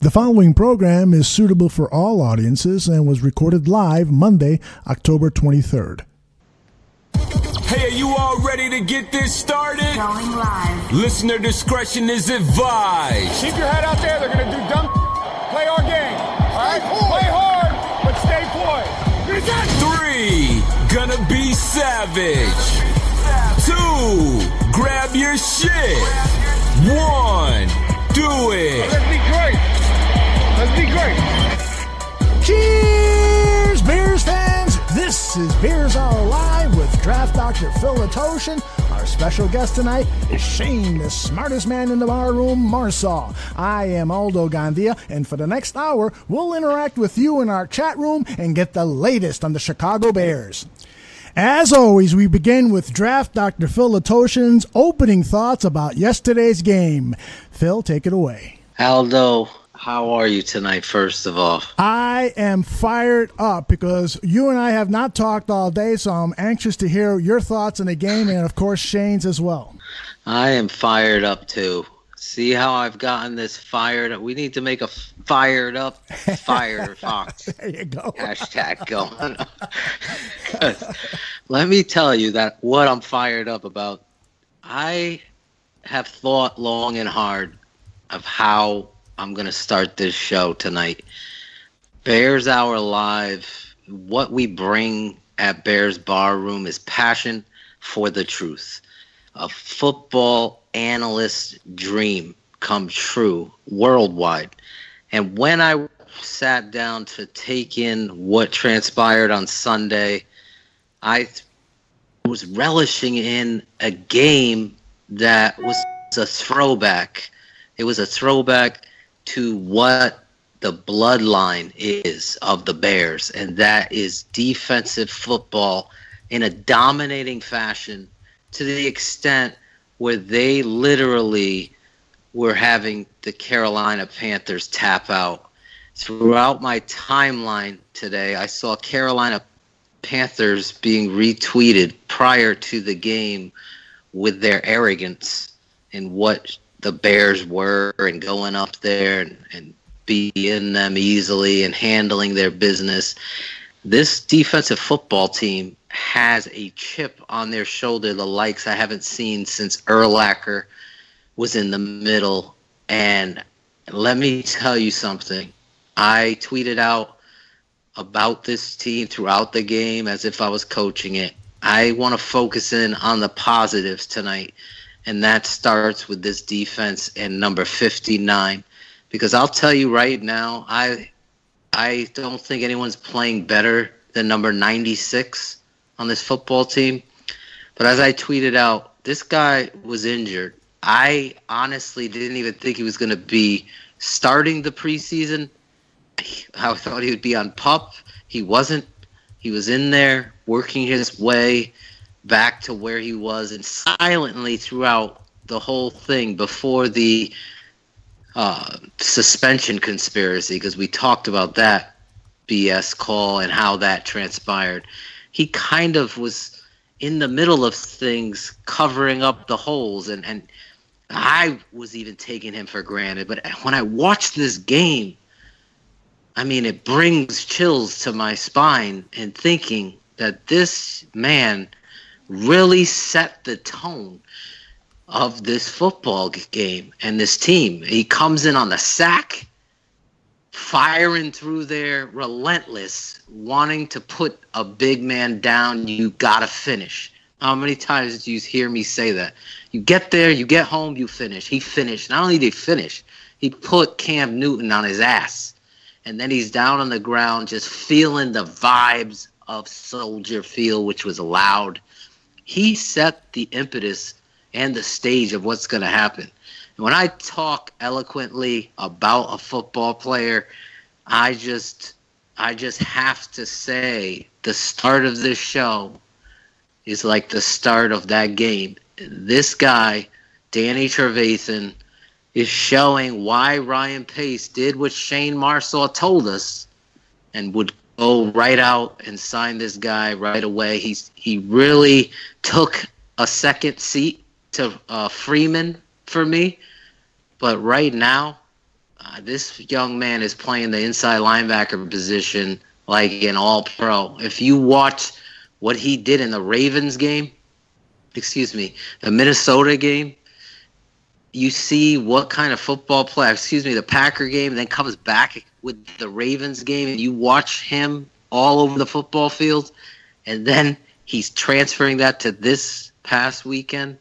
The following program is suitable for all audiences and was recorded live Monday, October 23rd. Hey, are you all ready to get this started? Going live. Listener discretion is advised. Keep your head out there. They're going to do dumb. Play our game. All right? Play hard, but stay poised. 3, gonna be savage. 2, grab your shit. 1, do it. Let's be great. Let's be great. Cheers, Bears fans! This is Bears Are Live with Draft Dr. Phil Latoshin. Our special guest tonight is Shayne, the smartest man in the barroom, Marsaw. I am Aldo Gandia, and for the next hour, we'll interact with you in our chat room and get the latest on the Chicago Bears. As always, we begin with Draft Dr. Phil Latoshin's opening thoughts about yesterday's game. Phil, take it away. Aldo, how are you tonight, first of all? I am fired up because you and I have not talked all day, so I'm anxious to hear your thoughts on the game and, of course, Shayne's as well. I am fired up, too. See how I've gotten this fired up? We need to make a fired up Fire Fox. There you go. Hashtag going. Let me tell you that what I'm fired up about. I have thought long and hard of how I'm going to start this show tonight. Bears Hour Live, what we bring at Bears Bar Room is passion for the truth. A football analyst's dream come true worldwide. And when I sat down to take in what transpired on Sunday, I was relishing in a game that was a throwback. It was a throwback to what the bloodline is of the Bears, and that is defensive football in a dominating fashion to the extent where they literally were having the Carolina Panthers tap out. Throughout my timeline today, I saw Carolina Panthers being retweeted prior to the game with their arrogance and what the Bears were and going up there and beating them easily and handling their business. This defensive football team has a chip on their shoulder, the likes I haven't seen since Urlacher was in the middle. And let me tell you something. I tweeted out about this team throughout the game as if I was coaching it. I want to focus in on the positives tonight, and that starts with this defense and number 59. Because I'll tell you right now, I don't think anyone's playing better than number 96 on this football team. But as I tweeted out, this guy was injured. I honestly didn't even think he was going to be starting the preseason. I thought he would be on PUP. He wasn't. He was in there working his way back to where he was, and silently throughout the whole thing before the suspension conspiracy, because we talked about that BS call and how that transpired. He kind of was in the middle of things, covering up the holes, and I was even taking him for granted. But when I watched this game, I mean, it brings chills to my spine and thinking that this man really set the tone of this football game and this team. He comes in on the sack, firing through there, relentless, wanting to put a big man down. You got to finish. How many times did you hear me say that? You get there, you get home, you finish. He finished. Not only did he finish, he put Cam Newton on his ass. And then he's down on the ground just feeling the vibes of Soldier Field, which was loud. He set the impetus and the stage of what's going to happen. And when I talk eloquently about a football player, I just have to say the start of this show is like the start of that game. This guy, Danny Trevathan, is showing why Ryan Pace did what Shayne Marsaw told us and would go right out and sign this guy right away. He really took a second seat to Freeman for me. But right now, This young man is playing the inside linebacker position like an all-pro. If you watch what he did in the Ravens game, the Minnesota game, you see what kind of football play, the Packer game, then comes back with the Ravens game, and you watch him all over the football field, and then he's transferring that to this past weekend.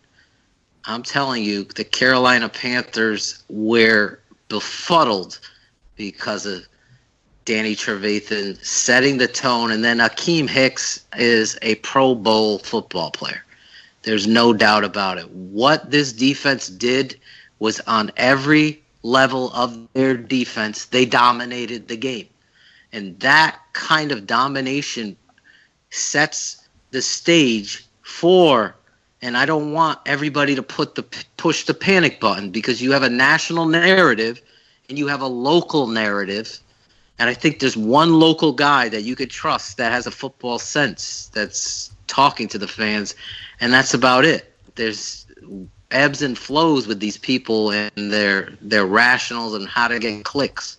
I'm telling you, the Carolina Panthers were befuddled because of Danny Trevathan setting the tone, and then Akeem Hicks is a Pro Bowl football player. There's no doubt about it. What this defense did was on every level of their defense, they dominated the game. And that kind of domination sets the stage for, and I don't want everybody to push the panic button, because you have a national narrative and you have a local narrative. And I think there's one local guy that you could trust that has a football sense that's talking to the fans, and that's about it. There's ebbs and flows with these people and their rationals and how to get clicks.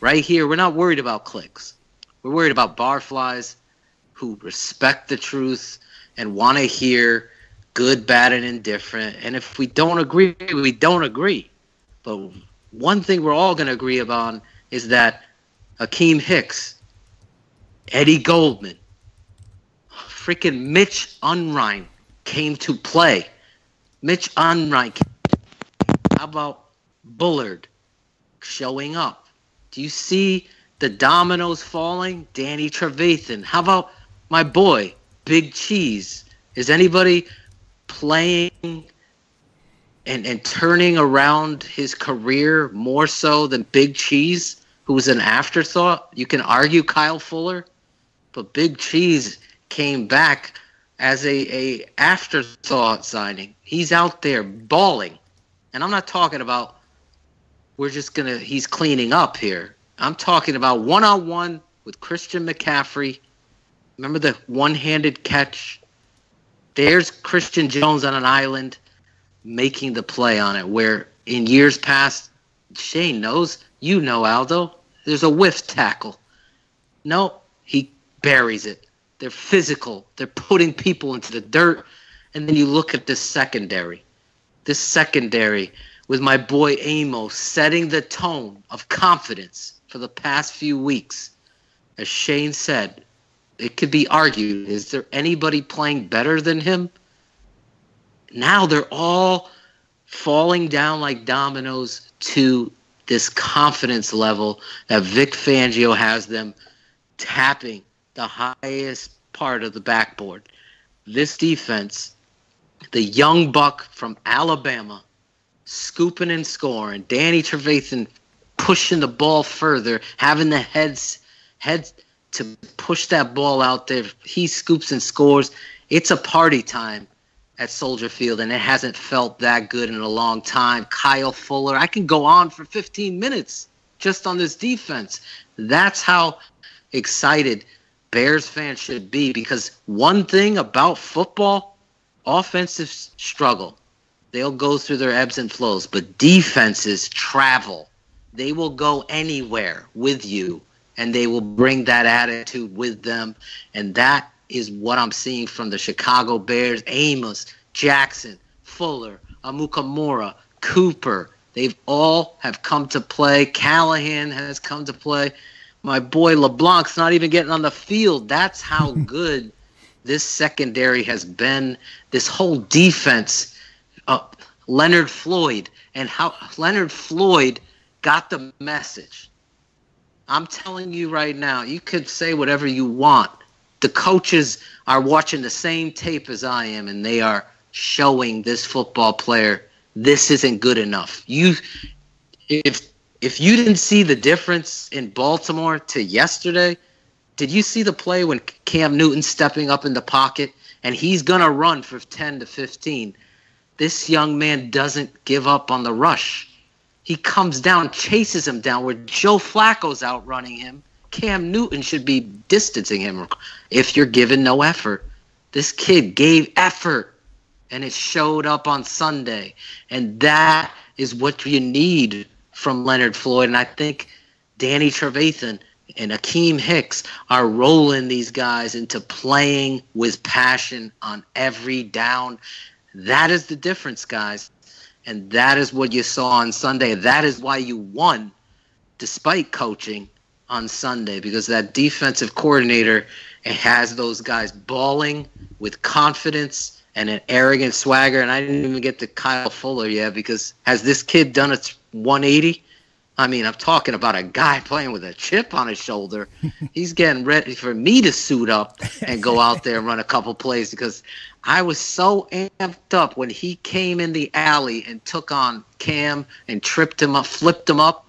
Right here, we're not worried about clicks. We're worried about barflies who respect the truth and want to hear good, bad, and indifferent. And if we don't agree, we don't agree. But one thing we're all going to agree upon is that Akeem Hicks, Eddie Goldman, freaking Mitch Unrein came to play. Mitch Unrein. How about Bullard showing up? Do you see the dominoes falling? Danny Trevathan. How about my boy, Big Cheese? Is anybody playing and turning around his career more so than Big Cheese, who was an afterthought? You can argue Kyle Fuller, but Big Cheese came back as a afterthought signing. He's out there balling. And I'm not talking about he's cleaning up here. I'm talking about one-on-one with Christian McCaffrey. Remember the one-handed catch? There's Christian Jones on an island making the play on it, where in years past, Shayne knows, you know, Aldo, there's a whiff tackle. No, he buries it. They're physical. They're putting people into the dirt. And then you look at this secondary. This secondary with my boy Amos setting the tone of confidence for the past few weeks. As Shayne said, it could be argued, is there anybody playing better than him? Now they're all falling down like dominoes to this confidence level that Vic Fangio has them tapping the highest part of the backboard. This defense, the young buck from Alabama, scooping and scoring, Danny Trevathan pushing the ball further, having the heads to push that ball out there. He scoops and scores. It's a party time at Soldier Field, and it hasn't felt that good in a long time. Kyle Fuller, I can go on for 15 minutes just on this defense. That's how excited Bears fans should be, because one thing about football, offensive struggle. They'll go through their ebbs and flows, but defenses travel. They will go anywhere with you, and they will bring that attitude with them, and that is what I'm seeing from the Chicago Bears. Amos, Jackson, Fuller, Amukamura, Cooper, they've all have come to play. Callahan has come to play. My boy LeBlanc's not even getting on the field. That's how good this secondary has been. This whole defense, Leonard Floyd, and how Leonard Floyd got the message. I'm telling you right now, you could say whatever you want. The coaches are watching the same tape as I am, and they are showing this football player, this isn't good enough. If you didn't see the difference in Baltimore to yesterday, did you see the play when Cam Newton's stepping up in the pocket and he's going to run for 10 to 15? This young man doesn't give up on the rush. He comes down, chases him down, where Joe Flacco's outrunning him. Cam Newton should be distancing him if you're given no effort. This kid gave effort, and it showed up on Sunday. And that is what you need from Leonard Floyd. And I think Danny Trevathan and Akeem Hicks are rolling these guys into playing with passion on every down. That is the difference, guys. And that is what you saw on Sunday. That is why you won despite coaching on Sunday, because that defensive coordinator has those guys balling with confidence and an arrogant swagger. And I didn't even get to Kyle Fuller yet, because has this kid done a 180? I mean, I'm talking about a guy playing with a chip on his shoulder. He's getting ready for me to suit up and go out there and run a couple plays, because I was so amped up when he came in the alley and took on Cam and tripped him up, flipped him up.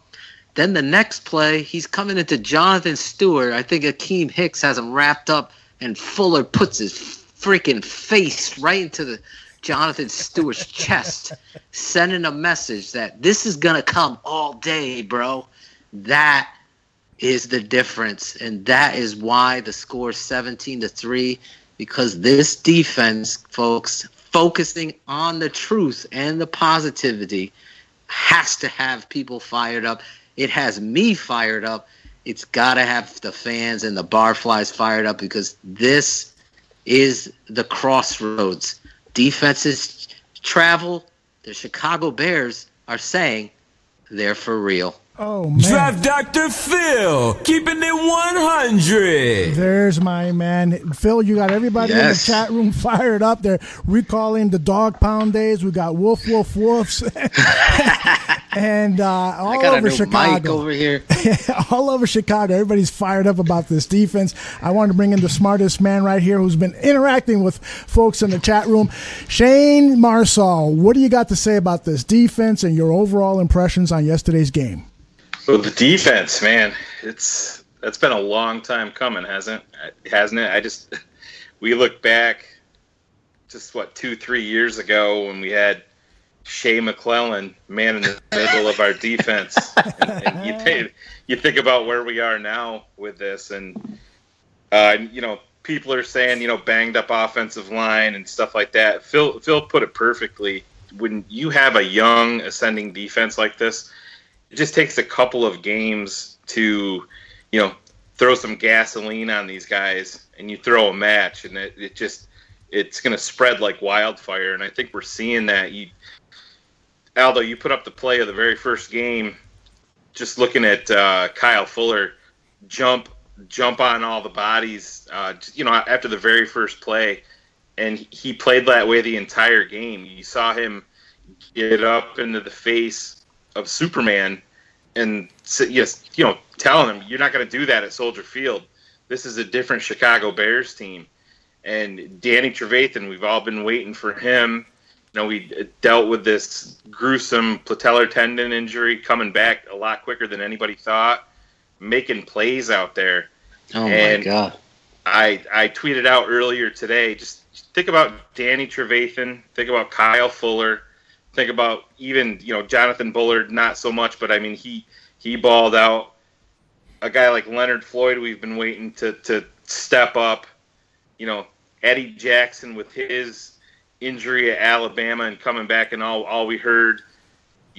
Then the next play, he's coming into Jonathan Stewart. I think Akeem Hicks has him wrapped up, and Fuller puts his freaking face right into the Jonathan Stewart's chest, sending a message that this is going to come all day, bro. That is the difference, and that is why the score is 17-3, because this defense, folks, focusing on the truth and the positivity, has to have people fired up. It has me fired up. It's got to have the fans and the barflies fired up, because this is the crossroads. Defenses travel. The Chicago Bears are saying they're for real. Oh, man. Draft Dr. Phil, keeping it 100. There's my man. Phil, you got everybody in the chat room fired up. They're recalling the dog pound days. We got woof, woof, woofs. And all over Chicago. Mic over here. All over Chicago. Everybody's fired up about this defense. I wanted to bring in the smartest man right here who's been interacting with folks in the chat room. Shayne Marsaw, what do you got to say about this defense and your overall impressions on yesterday's game? Well, the defense, man, that's been a long time coming, hasn't it? We look back just 2-3 years ago when we had Shea McClellan, man in the middle of our defense, and you think about where we are now with this, and people are saying banged up offensive line and stuff like that. Phil put it perfectly. When you have a young ascending defense like this, it just takes a couple of games to throw some gasoline on these guys, and you throw a match, and it's going to spread like wildfire. And I think we're seeing that. Aldo, you put up the play of the very first game, just looking at Kyle Fuller jump on all the bodies, after the very first play, and he played that way the entire game. You saw him get up into the face of Superman and telling him, you're not going to do that at Soldier Field. This is a different Chicago Bears team. And Danny Trevathan, we've all been waiting for him. We dealt with this gruesome patellar tendon injury, coming back a lot quicker than anybody thought, making plays out there. Oh, my God. I tweeted out earlier today, just think about Danny Trevathan, think about Kyle Fuller, think about even, Jonathan Bullard, not so much, but, I mean, he balled out. A guy like Leonard Floyd, we've been waiting to step up. Eddie Jackson with his injury at Alabama and coming back, and all we heard,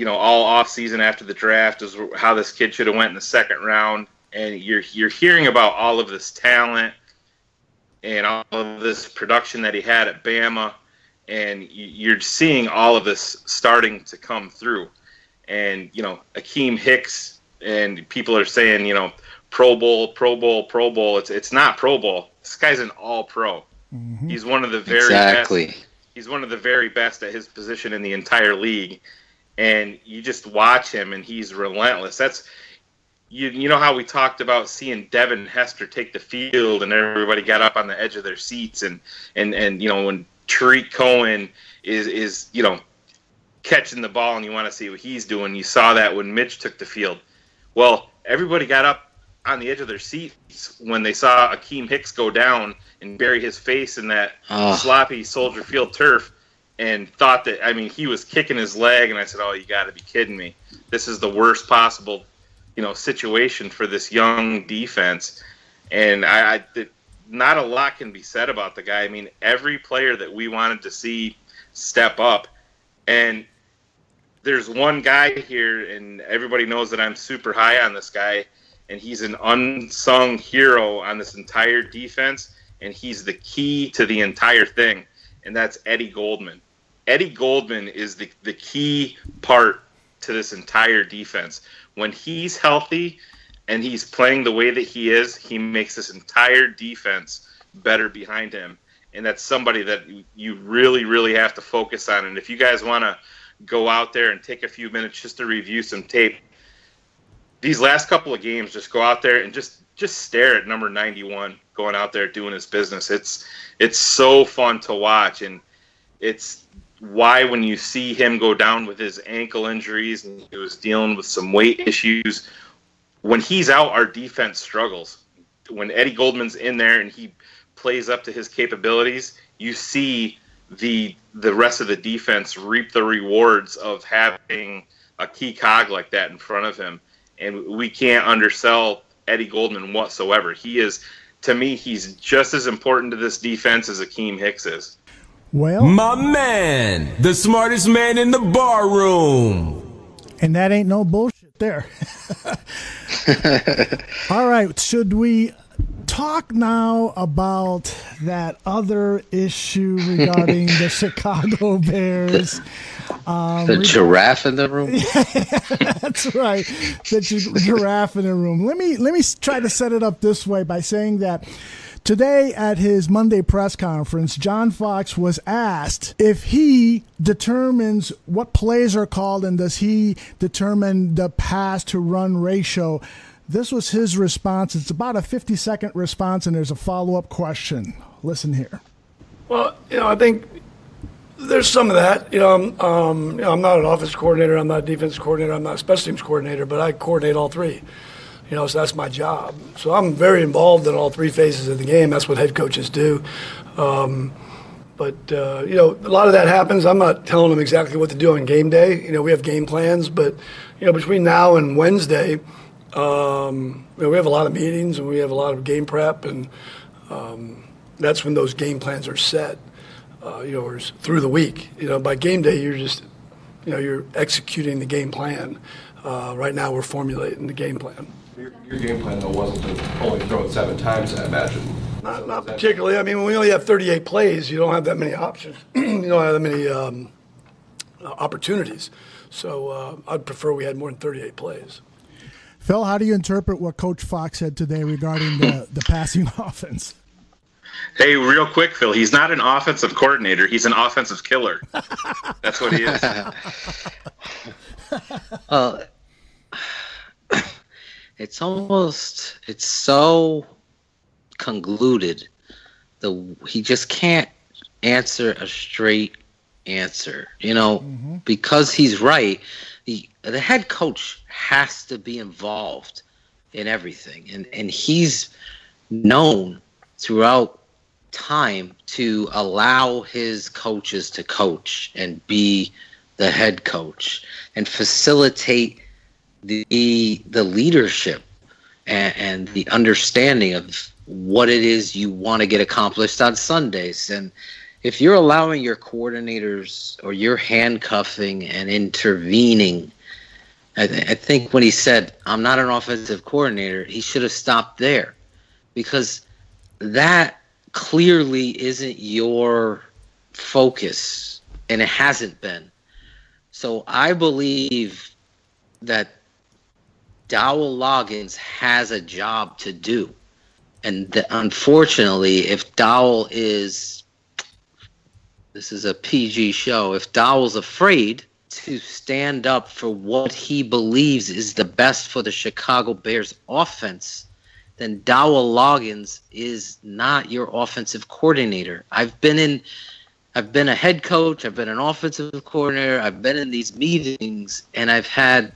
all offseason after the draft is how this kid should have went in the second round. And you're hearing about all of this talent and all of this production that he had at Bama, and you're seeing all of this starting to come through. And, Akeem Hicks, and people are saying, Pro Bowl, Pro Bowl, Pro Bowl. It's not Pro Bowl. This guy's an all-pro. Mm-hmm. He's one of the very best. He's one of the very best at his position in the entire league. And you just watch him, and he's relentless. That's you know how we talked about seeing Devin Hester take the field, and everybody got up on the edge of their seats, and when Tariq Cohen is catching the ball, and you want to see what he's doing. You saw that when Mitch took the field. Well, everybody got up on the edge of their seats when they saw Akeem Hicks go down and bury his face in that sloppy Soldier Field turf, and thought that, he was kicking his leg, and I said, oh, you got to be kidding me. This is the worst possible, situation for this young defense. And not a lot can be said about the guy. Every player that we wanted to see step up, and there's one guy here, and everybody knows that I'm super high on this guy, and he's an unsung hero on this entire defense, and he's the key to the entire thing, and that's Eddie Goldman. Eddie Goldman is the key part to this entire defense. When he's healthy and he's playing the way that he is, he makes this entire defense better behind him. And that's somebody that you really, really have to focus on. And if you guys want to go out there and take a few minutes just to review some tape, these last couple of games, just go out there and just stare at number 91 going out there doing his business. It's so fun to watch, and it's why when you see him go down with his ankle injuries and he was dealing with some weight issues, when he's out, our defense struggles. When Eddie Goldman's in there and he plays up to his capabilities, you see the rest of the defense reap the rewards of having a key cog like that in front of him. And we can't undersell Eddie Goldman whatsoever. He is, to me, he's just as important to this defense as Akeem Hicks is. Well, My man, the smartest man in the bar room. and that ain't no bullshit there. All right, should we talk now about that other issue regarding the Chicago Bears? The giraffe in the room? That's right, the giraffe in the room. Let me try to set it up this way by saying that today at his Monday press conference, John Fox was asked if he determines what plays are called and does he determine the pass to run ratio. This was his response. It's about a 50-second response, and there's a follow-up question. Listen here. Well, I think there's some of that. I'm not an offense coordinator. I'm not a defense coordinator. I'm not a special teams coordinator, but I coordinate all three. So that's my job. So I'm very involved in all three phases of the game. That's what head coaches do. But a lot of that happens. I'm not telling them exactly what to do on game day. We have game plans, but between now and Wednesday, we have a lot of meetings and we have a lot of game prep, and that's when those game plans are set. Or through the week. By game day, you're just, you're executing the game plan. Right now, we're formulating the game plan. Your game plan, though, wasn't to only throw it 7 times, I imagine. Not particularly. I mean, when we only have 38 plays, you don't have that many options. You don't have that many opportunities. So I'd prefer we had more than 38 plays. Phil, how do you interpret what Coach Fox said today regarding the passing offense? Hey, real quick, Phil, he's not an offensive coordinator. He's an offensive killer. That's what he is. It's so convoluted. He just can't answer a straight answer, because he's right. The head coach has to be involved in everything, and he's known throughout time to allow his coaches to coach and be the head coach and facilitate the leadership and the understanding of what it is you want to get accomplished on Sundays. And if you're allowing your coordinators or you're handcuffing and intervening, I think when he said, I'm not an offensive coordinator, he should have stopped there, because that clearly isn't your focus, and it hasn't been. So I believe that Dowell Loggins has a job to do. And unfortunately, if Dowell this is a PG show, if Dowell's afraid to stand up for what he believes is the best for the Chicago Bears offense, then Dowell Loggins is not your offensive coordinator. I've been a head coach, I've been an offensive coordinator, I've been in these meetings, and I've had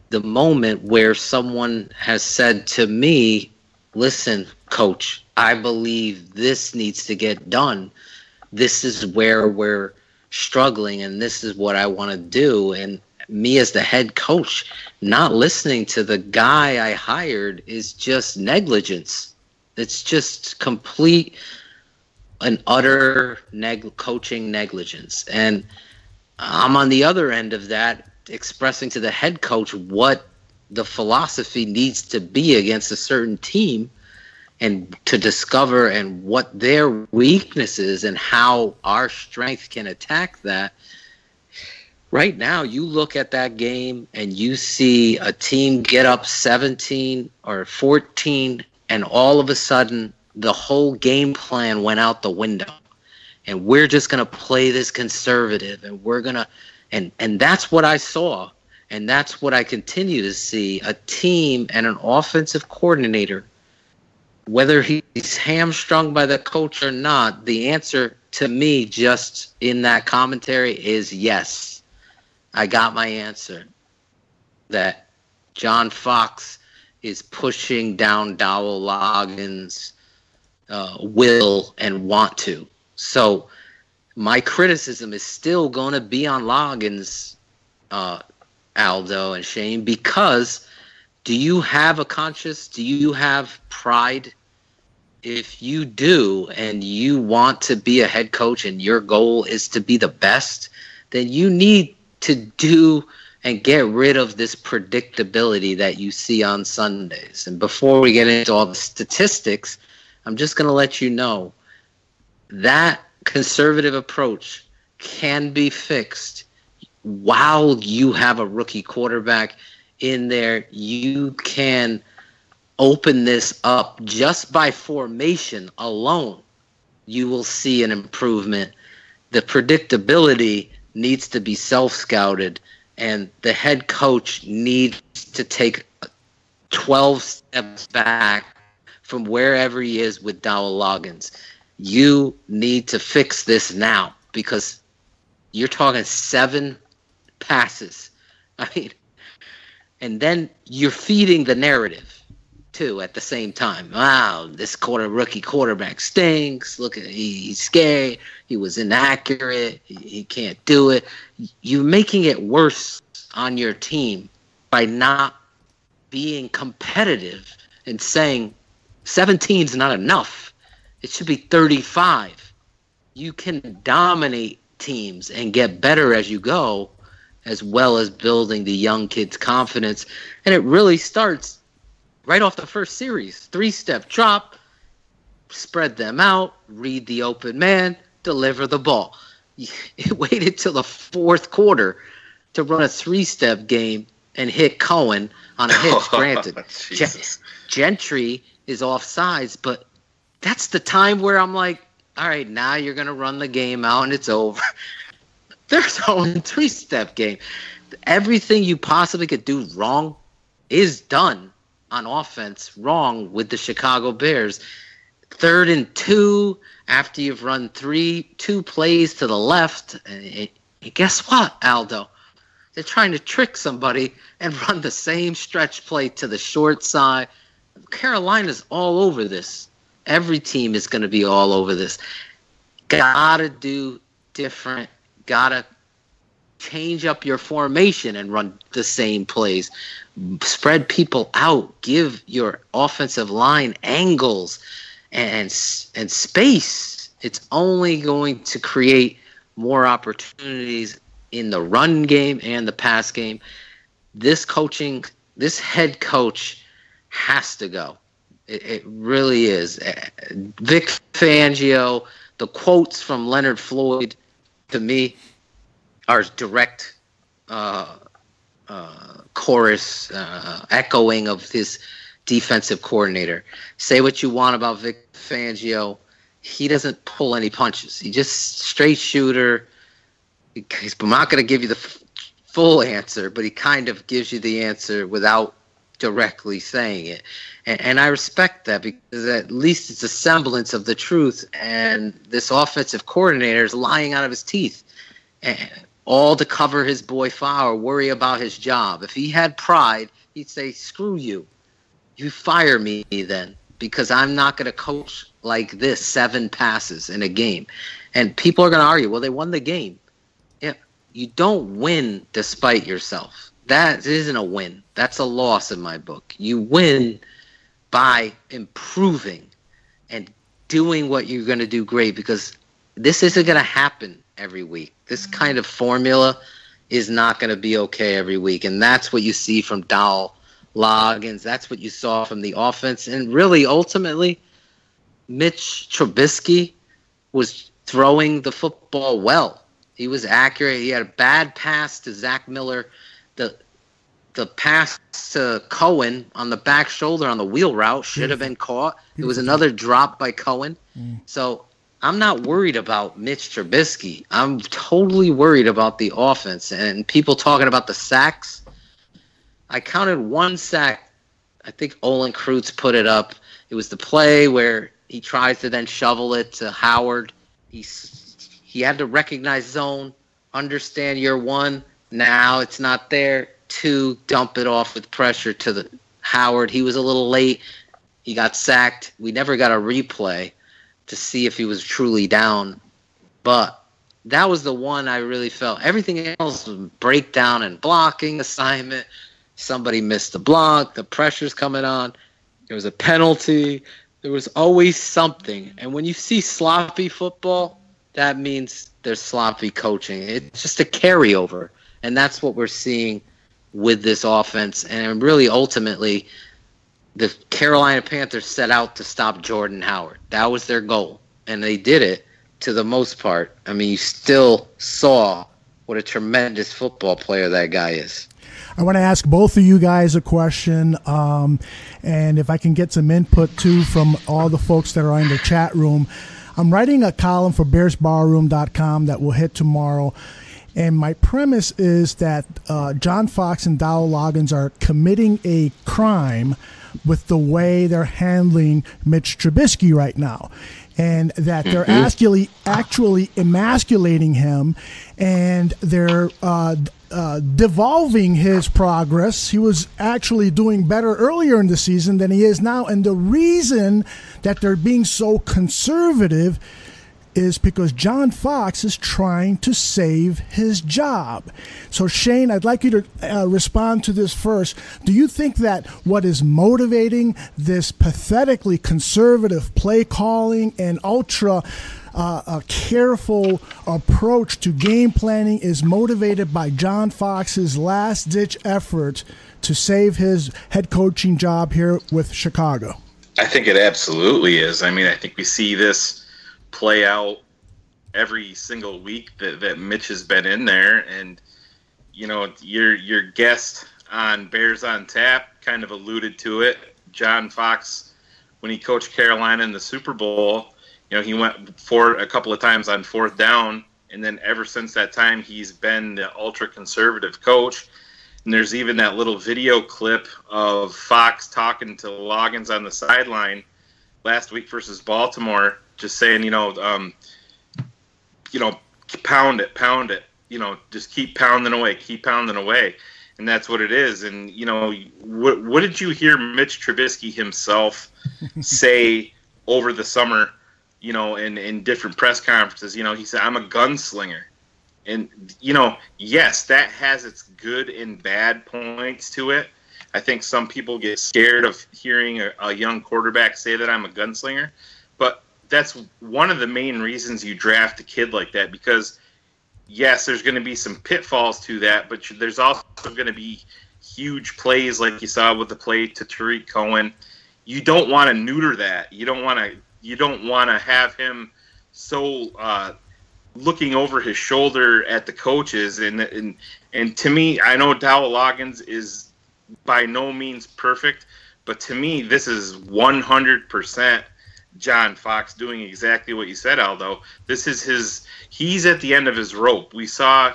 the moment where someone has said to me, listen, coach, I believe this needs to get done. This is where we're struggling, and this is what I want to do. And me as the head coach, not listening to the guy I hired is just negligence. It's just complete and utter coaching negligence. And I'm on the other end of that, expressing to the head coach what the philosophy needs to be against a certain team, and to discover and what their weakness is and how our strength can attack that. Right now, you look at that game and you see a team get up 17 or 14, and all of a sudden the whole game plan went out the window. And we're just going to play this conservative, and we're going to and that's what I saw, and that's what I continue to see, a team and an offensive coordinator, whether he's hamstrung by the coach or not. The answer to me just in that commentary is yes. I got my answer, that John Fox is pushing down Dowell Loggins' will and want to. So my criticism is still going to be on Loggins, Aldo and Shayne, because do you have a conscience? Do you have pride? If you do, and you want to be a head coach and your goal is to be the best, then you need to do and get rid of this predictability that you see on Sundays. And before we get into all the statistics, I'm just going to let you know that conservative approach can be fixed while you have a rookie quarterback in there. You can open this up just by formation alone. You will see an improvement. The predictability needs to be self-scouted, and the head coach needs to take 12 steps back from wherever he is with Dowell Loggins. You need to fix this now, because you're talking 7 passes. I mean, and then you're feeding the narrative too at the same time. Wow, this rookie quarterback stinks. Look at he's scared. He was inaccurate. He can't do it. You're making it worse on your team by not being competitive and saying 17 is not enough. It should be 35. You can dominate teams and get better as you go, as well as building the young kids' confidence. And it really starts right off the first series. 3-step drop, spread them out, read the open man, deliver the ball. It waited till the fourth quarter to run a 3-step game and hit Cohen on a hitch. Granted, Gentry is offsides, but that's the time where I'm like, all right, now you're going to run the game out and it's over. There's only a 3-step game. Everything you possibly could do wrong is done on offense wrong with the Chicago Bears. 3rd and 2 after you've run 2 plays to the left. And guess what, Aldo? They're trying to trick somebody and run the same stretch play to the short side. Carolina's all over this. Every team is going to be all over this. Gotta do different. Gotta change up your formation and run the same plays. Spread people out. Give your offensive line angles and space. It's only going to create more opportunities in the run game and the pass game. This head coach has to go. It really is. Vic Fangio, the quotes from Leonard Floyd, to me, are direct chorus echoing of his defensive coordinator. Say what you want about Vic Fangio, he doesn't pull any punches. He just straight shooter. I'm not going to give you the full answer, but he kind of gives you the answer without directly saying it. And I respect that, because at least it's a semblance of the truth. And this offensive coordinator is lying out of his teeth, and all to cover his boy Favre, worry about his job. If he had pride, he'd say, screw you. You fire me then, because I'm not going to coach like this 7 passes in a game. And people are going to argue, well, they won the game. Yeah, you don't win despite yourself. That isn't a win. That's a loss in my book. You win by improving and doing what you're going to do great, because this isn't going to happen every week. This kind of formula is not going to be okay every week. And that's what you see from Dowell Loggins. That's what you saw from the offense. And really, ultimately, Mitch Trubisky was throwing the football well. He was accurate. He had a bad pass to Zach Miller. The pass to Cohen on the back shoulder on the wheel route should have been caught. It was another drop by Cohen. So I'm not worried about Mitch Trubisky. I'm totally worried about the offense. And people talking about the sacks, I counted one sack. I think Olin Kreutz put it up. It was the play where he tries to then shovel it to Howard. He had to recognize zone, understand year one. Now it's not there. 2, dump it off with pressure to the Howard. He was a little late. He got sacked. We never got a replay to see if he was truly down. But that was the one I really felt. Everything else was breakdown and blocking assignment. Somebody missed the block. The pressure's coming on. There was a penalty. There was always something. And when you see sloppy football, that means there's sloppy coaching. It's just a carryover. And that's what we're seeing with this offense. And really, ultimately, the Carolina Panthers set out to stop Jordan Howard. That was their goal. And they did it to the most part. I mean, you still saw what a tremendous football player that guy is. I want to ask both of you guys a question, and if I can get some input, too, from all the folks that are in the chat room. I'm writing a column for BearsBarroom.com that will hit tomorrow. And my premise is that John Fox and Dowell Loggins are committing a crime with the way they're handling Mitch Trubisky right now. And that they're actually emasculating him, and they're devolving his progress. He was actually doing better earlier in the season than he is now. And the reason that they're being so conservative is because John Fox is trying to save his job. So, Shayne, I'd like you to respond to this first. Do you think that what is motivating this pathetically conservative play calling and ultra careful approach to game planning is motivated by John Fox's last-ditch effort to save his head coaching job here with Chicago? I think it absolutely is. I mean, I think we see this play out every single week that Mitch has been in there. And, you know, your guest on Bears on Tap kind of alluded to it. John Fox, when he coached Carolina in the Super Bowl, you know, he went for a couple of times on 4th down, and then ever since that time, he's been the ultra-conservative coach. And there's even that little video clip of Fox talking to Loggins on the sideline last week versus Baltimore, just saying, pound it, just keep pounding away. And that's what it is. And, what did you hear Mitch Trubisky himself say over the summer, in different press conferences? He said, I'm a gunslinger. And, yes, that has its good and bad points to it. I think some people get scared of hearing a young quarterback say that I'm a gunslinger. But that's one of the main reasons you draft a kid like that, because, yes, there's going to be some pitfalls to that, but there's also going to be huge plays like you saw with the play to Tariq Cohen. You don't want to neuter that. You don't want to have him so looking over his shoulder at the coaches. And to me, I know Dowell Loggins is by no means perfect, but to me, this is 100% John Fox doing exactly what you said, Aldo. This is he's at the end of his rope. We saw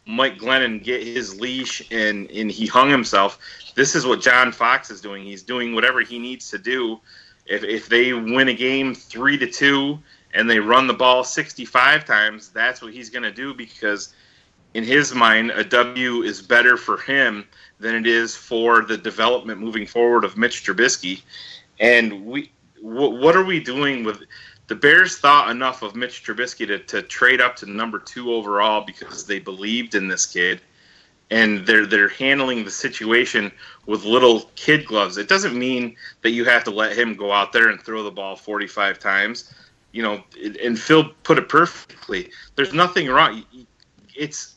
Mike Glennon get his leash and he hung himself. This is what John Fox is doing. He's doing whatever he needs to do. If they win a game 3-2 and they run the ball 65 times, that's what he's going to do, because in his mind, a W is better for him than it is for the development moving forward of Mitch Trubisky. And what are we doing with the Bears? Thought enough of Mitch Trubisky to trade up to number 2 overall because they believed in this kid, and they're handling the situation with little kid gloves. It doesn't mean that you have to let him go out there and throw the ball 45 times, and Phil put it perfectly. There's nothing wrong. It's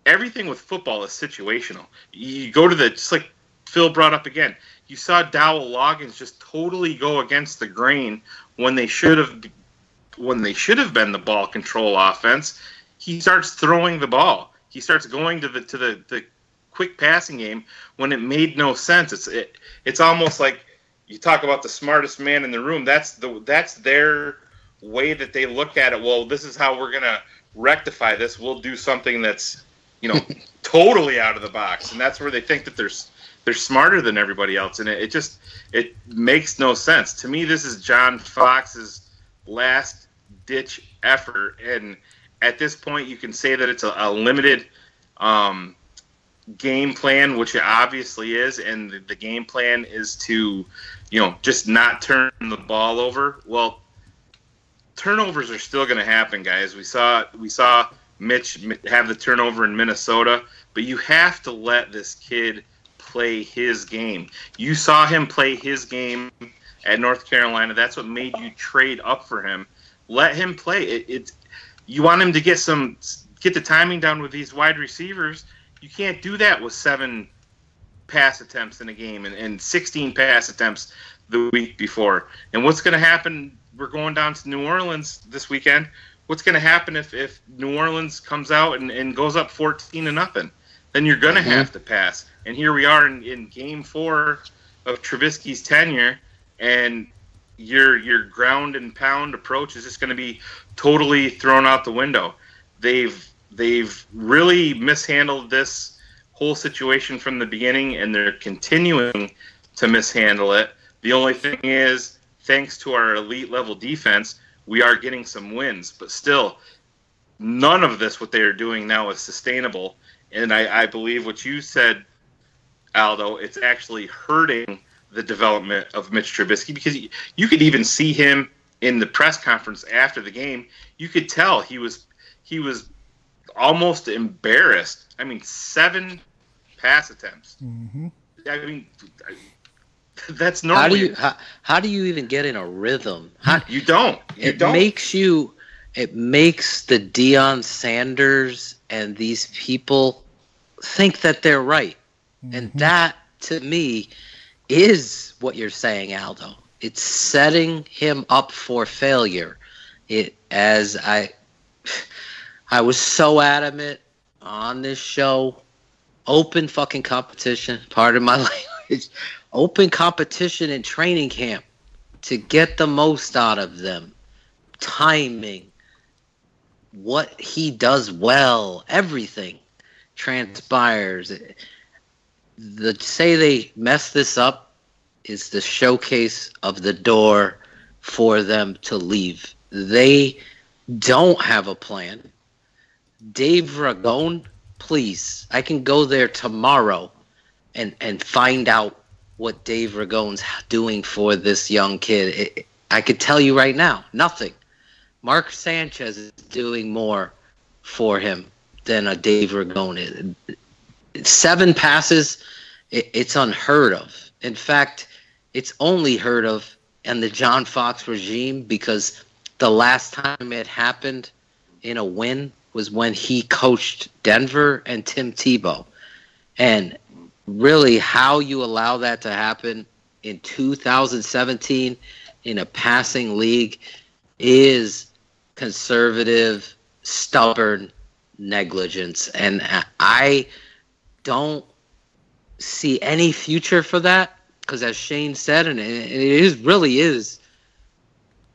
everything with football is situational. You go to just like Phil brought up again. You saw Dowell Loggins just totally go against the grain when they should have been the ball control offense. He starts throwing the ball. He starts going to the quick passing game when it made no sense. It's almost like you talk about the smartest man in the room. That's their way that they look at it. Well, this is how we're gonna rectify this. We'll do something that's totally out of the box, and that's where they think that they're smarter than everybody else, and it makes no sense to me. This is John Fox's last ditch effort, and at this point, you can say that it's a limited game plan, which it obviously is, and the game plan is to just not turn the ball over. Well, turnovers are still going to happen, guys. We saw Mitch have the turnover in Minnesota, but you have to let this kid play his game. You saw him play his game at North Carolina. That's what made you trade up for him. Let him play. You want him to get the timing down with these wide receivers. You can't do that with 7 pass attempts in a game and 16 pass attempts the week before. And what's going to happen? We're going down to New Orleans this weekend. What's going to happen if New Orleans comes out and goes up 14-0? Then you're going to have to pass. And here we are in Game 4 of Trubisky's tenure, and your ground and pound approach is just going to be totally thrown out the window. They've really mishandled this whole situation from the beginning, and they're continuing to mishandle it. The only thing is, thanks to our elite level defense, we are getting some wins, but still, none of this, what they are doing now, is sustainable. And I believe what you said, Aldo, it's actually hurting the development of Mitch Trubisky, because you could even see him in the press conference after the game. You could tell he was almost embarrassed. 7 pass attempts. Mm-hmm. That's normal. How do you even get in a rhythm? You don't. It makes the Deion Sanders and these people think that they're right. Mm-hmm. And that, to me, is what you're saying, Aldo. It's setting him up for failure. As I was so adamant on this show, open fucking competition, pardon my language, open competition in training camp to get the most out of them. Timing, what he does well, everything transpires. Say they mess this up is the showcase of the door for them to leave. They don't have a plan. Dave Ragone, please, I can go there tomorrow and find out what Dave Ragone's doing for this young kid. I could tell you right now, nothing. Mark Sanchez is doing more for him than a Dave Ragone is. 7 passes, it's unheard of. In fact, it's only heard of in the John Fox regime, because the last time it happened in a win was when he coached Denver and Tim Tebow. And really, how you allow that to happen in 2017 in a passing league is conservative, stubborn negligence. And I don't see any future for that, because as Shayne said, and it really is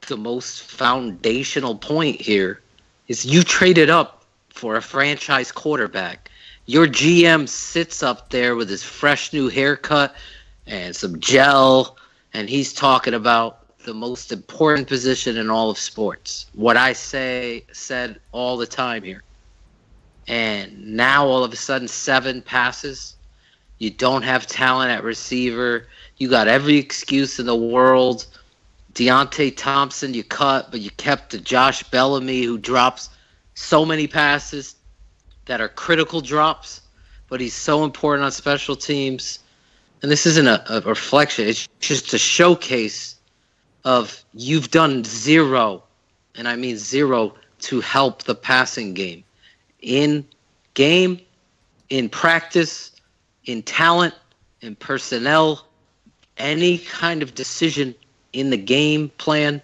the most foundational point here, is you traded up for a franchise quarterback. Your GM sits up there with his fresh new haircut and some gel, and he's talking about the most important position in all of sports. What I said all the time here. And now all of a sudden 7 passes. You don't have talent at receiver. You got every excuse in the world. Deontay Thompson you cut, but you kept the Josh Bellamy, who drops so many passes that are critical drops, but he's so important on special teams. And this isn't a reflection. It's just a showcase of you've done zero, and I mean zero, to help the passing game. In game, in practice, in talent, in personnel, any kind of decision in the game plan.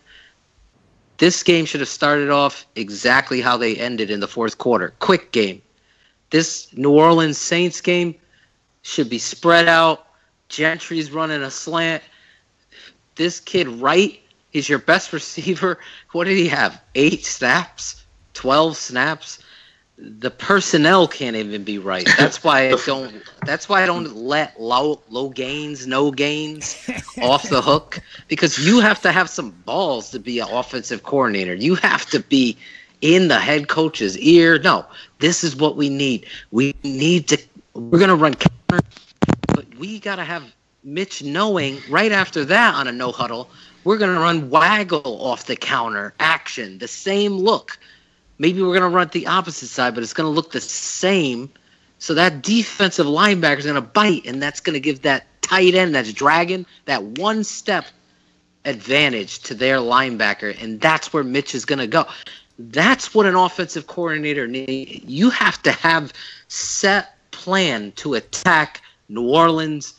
This game should have started off exactly how they ended in the fourth quarter. Quick game. This New Orleans Saints game should be spread out. Gentry's running a slant. This kid Wright is your best receiver. What did he have? 8 snaps? 12 snaps? The personnel can't even be right. That's why I don't let low gains, no gains off the hook, because you have to have some balls to be an offensive coordinator. You have to be in the head coach's ear. No, this is what we need. We're going to run counter, but we got to have Mitch knowing right after that on a no huddle, we're going to run waggle off the counter action, the same look. Maybe we're going to run the opposite side, but it's going to look the same. So that defensive linebacker is going to bite, and that's going to give that tight end that's dragging that one step advantage to their linebacker, and that's where Mitch is going to go. That's what an offensive coordinator needs. You have to have set plan to attack New Orleans.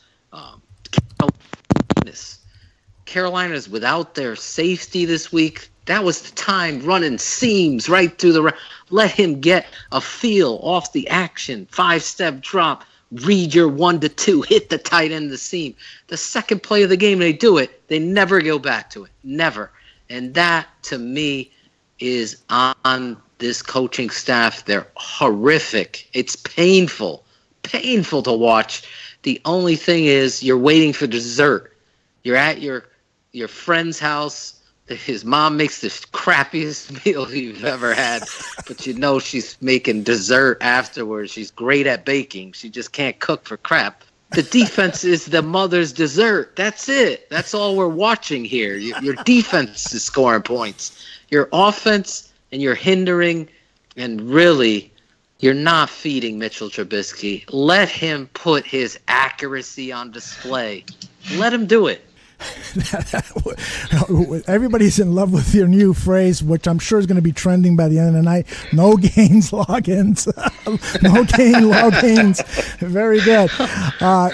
Carolina's without their safety this week. That was the time running seams right through the – let him get a feel off the action. 5-step drop, read your 1 to 2, hit the tight end of the seam. The second play of the game, they do it. They never go back to it. Never. And that, to me, is on this coaching staff. They're horrific. It's painful to watch. The only thing is you're waiting for dessert. You're at your friend's house. His mom makes the crappiest meal you've ever had, but you know she's making dessert afterwards. She's great at baking. She just can't cook for crap. The defense is the mother's dessert. That's it. That's all we're watching here. Your defense is scoring points. Your offense, and you're hindering, and really, you're not feeding Mitchell Trubisky. Let him put his accuracy on display. Let him do it. Everybody's in love with your new phrase, which I'm sure is going to be trending by the end of the night. No gains, logins. No gain, logins. Very good.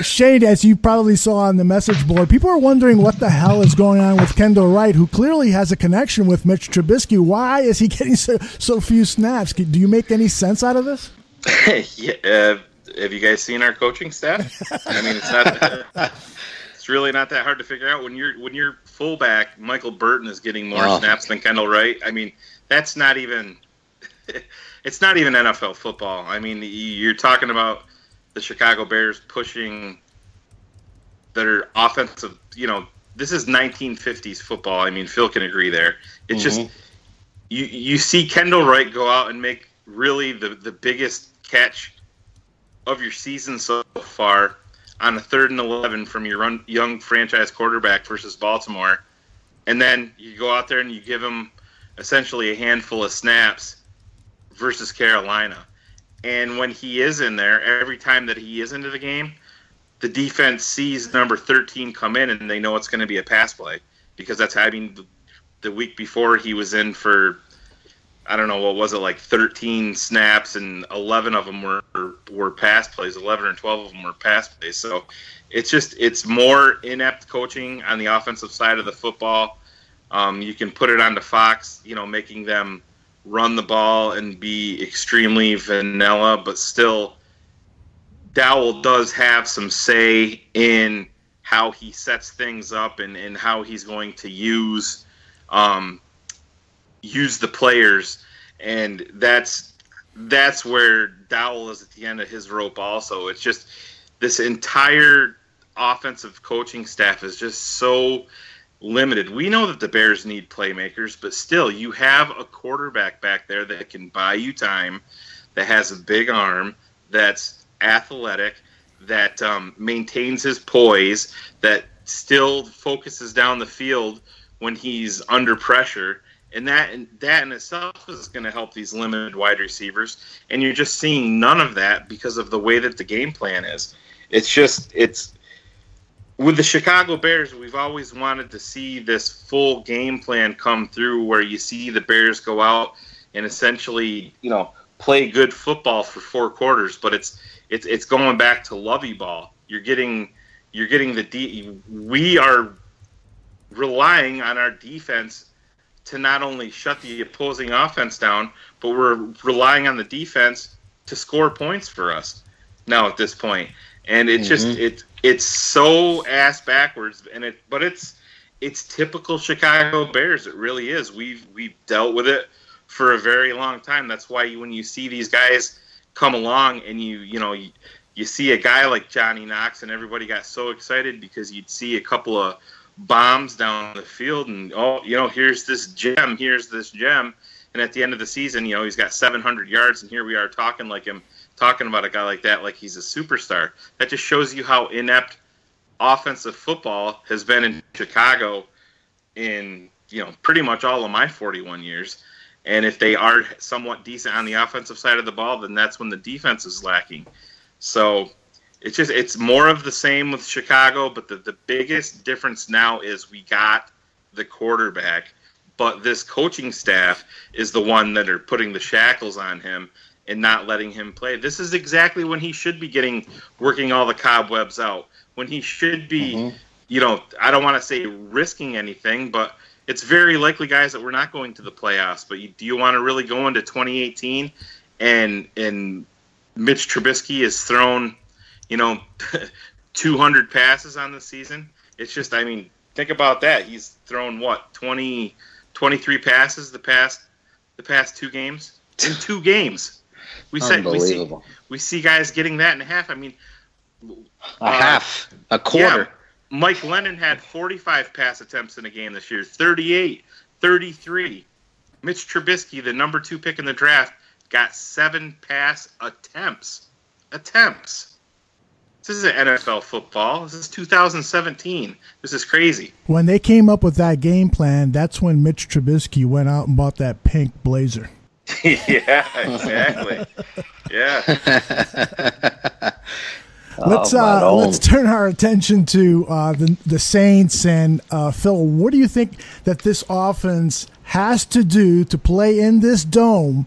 Shayne, as you probably saw on the message board, people are wondering what the hell is going on with Kendall Wright, who clearly has a connection with Mitch Trubisky. Why is he getting so few snaps? Do you make any sense out of this? Yeah, have you guys seen our coaching staff? I mean, it's not... It's really not that hard to figure out. When your fullback Michael Burton is getting more snaps than Kendall Wright, I mean, that's not even it's not even NFL football. I mean, you're talking about the Chicago Bears pushing their offensive, this is 1950s football. I mean, Phil can agree there. It's just you see Kendall Wright go out and make really the biggest catch of your season so far on a 3rd and 11 from your young franchise quarterback versus Baltimore, and then you go out there and you give him essentially a handful of snaps versus Carolina. And when he is in there, every time that he is into the game, the defense sees number 13 come in and they know it's going to be a pass play, because that's how, I mean, the week before he was in for, I don't know, what was it, like 13 snaps, and 11 of them were pass plays. 11 or 12 of them were pass plays. So it's more inept coaching on the offensive side of the football. You can put it onto Fox, making them run the ball and be extremely vanilla, but still Dowell does have some say in how he sets things up and how he's going to use the players, and that's where Dowell is at the end of his rope also. It's just this entire offensive coaching staff is just so limited. We know that the Bears need playmakers, but still, you have a quarterback back there that can buy you time, that has a big arm, that's athletic, that maintains his poise, that still focuses down the field when he's under pressure. And that in itself is going to help these limited wide receivers. And you're just seeing none of that because of the way that the game plan is. It's with the Chicago Bears, we've always wanted to see this full game plan come through where you see the Bears go out and essentially, play good football for 4 quarters, but it's going back to lovey ball. You're getting we are relying on our defense to not only shut the opposing offense down, but we're relying on the defense to score points for us now at this point. And it's just it's so ass backwards, but it's typical Chicago Bears. It really is. We've dealt with it for a very long time. That's why when you see these guys come along and you see a guy like Johnny Knox and everybody got so excited because you'd see a couple of bombs down the field and here's this gem, and at the end of the season, he's got 700 yards, and here we are talking about a guy like that like he's a superstar. That just shows you how inept offensive football has been in Chicago in pretty much all of my 41 years. And if they are somewhat decent on the offensive side of the ball, then that's when the defense is lacking. So it's more of the same with Chicago, but the biggest difference now is we got the quarterback, but this coaching staff is the one that are putting the shackles on him and not letting him play. This is exactly when he should be working all the cobwebs out, when he should be, I don't want to say risking anything, but it's very likely, guys, that we're not going to the playoffs. But do you want to really go into 2018 and Mitch Trubisky has thrown, 200 passes on the season? It's just, think about that. He's thrown 23 passes the past 2 games? In 2 games. We see guys getting that in half. Half, a quarter. Yeah, Mike Lennon had 45 pass attempts in a game this year, 38, 33. Mitch Trubisky, the number 2 pick in the draft, got 7 pass attempts. This isn't NFL football. This is 2017. This is crazy. When they came up with that game plan, that's when Mitch Trubisky went out and bought that pink blazer. Yeah, exactly. Yeah. Let's turn our attention to the Saints and Phil. What do you think that this offense has to do to play in this dome,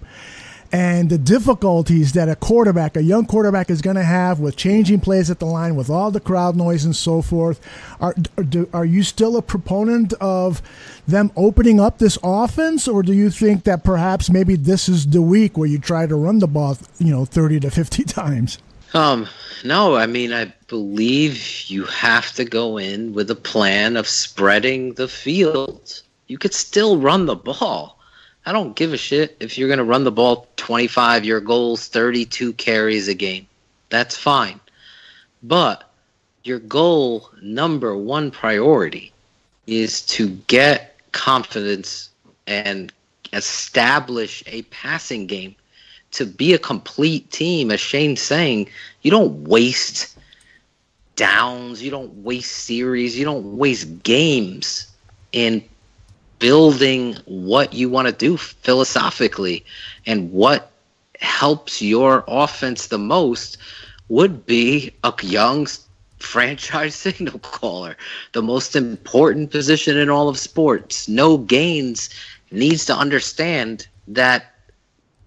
and the difficulties that a young quarterback is going to have with changing plays at the line with all the crowd noise and so forth? Are you still a proponent of them opening up this offense, or do you think that perhaps maybe this is the week where you try to run the ball 30 to 50 times? No, I believe you have to go in with a plan of spreading the field. You could still run the ball. I don't give a shit if you're going to run the ball 25, your goal's 32 carries a game. That's fine. But your goal, number 1 priority, is to get confidence and establish a passing game. To be a complete team, as Shayne's saying, you don't waste downs, you don't waste series, you don't waste games in building what you want to do philosophically. And what helps your offense the most would be a young franchise signal caller, the most important position in all of sports. No Gaines needs to understand that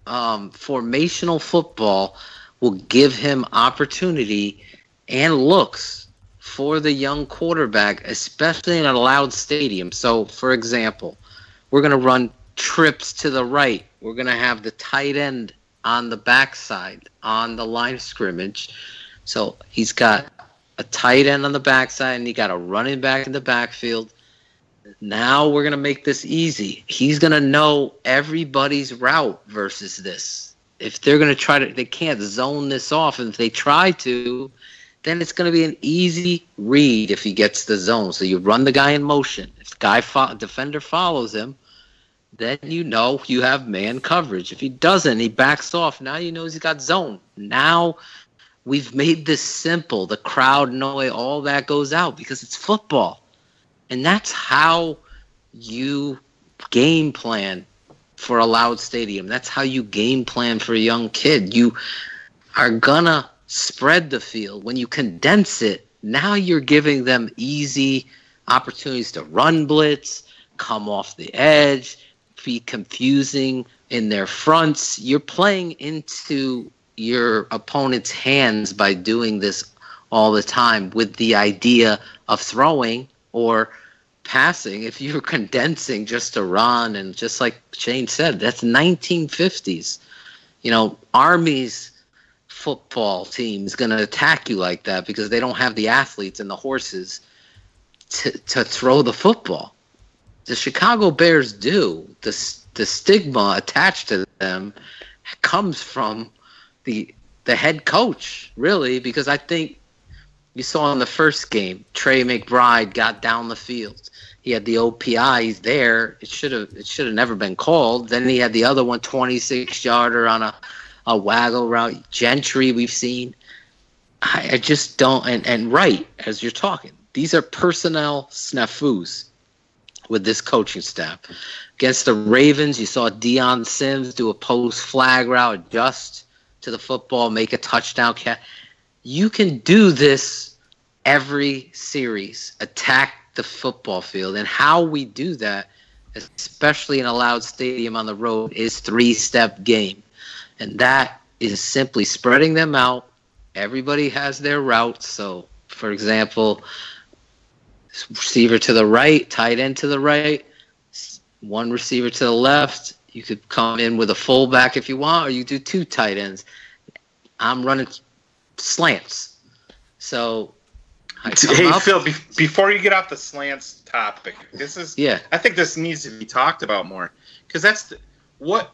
formational football will give him opportunity and looks for the young quarterback, especially in a loud stadium. So, for example, we're going to run trips to the right. We're going to have the tight end on the backside on the line of scrimmage. So he's got a tight end on the backside, and he got a running back in the backfield. Now we're going to make this easy. He's going to know everybody's route versus this. If they're going to they can't zone this off. And if they try to, then it's going to be an easy read if he gets the zone. So you run the guy in motion. If the defender follows him, then you have man coverage. If he doesn't, he backs off. Now he's got zone. Now we've made this simple. The crowd noise, all that goes out because it's football. And that's how you game plan for a loud stadium. That's how you game plan for a young kid. You are going to spread the field. When you condense it, Now you're giving them easy opportunities to run blitz, come off the edge, be confusing in their fronts. You're playing into your opponent's hands by doing this all the time with the idea of throwing or passing. If you're condensing just to run, and just like Shayne said, that's 1950s. Army's football team is going to attack you like that because they don't have the athletes and the horses to throw the football. The Chicago Bears do. The stigma attached to them comes from the head coach, really, because I think you saw in the first game, Trey McBride got down the field. He had the OPIs there. It should have never been called. Then he had the other one, 26-yarder on a waggle route. Gentry, we've seen. I just don't. And right, as you're talking, these are personnel snafus with this coaching staff. Against the Ravens, you saw Deion Sims do a post flag route, adjust to the football, make a touchdown catch. You can do this every series, attack the football field. And how we do that, especially in a loud stadium on the road, is three-step game. And that is simply spreading them out. Everybody has their routes. So, for example, receiver to the right, tight end to the right, one receiver to the left. You could come in with a fullback if you want, or you do two tight ends. I'm running slants. So, Phil, before you get off the slants topic, I think this needs to be talked about more, because that's what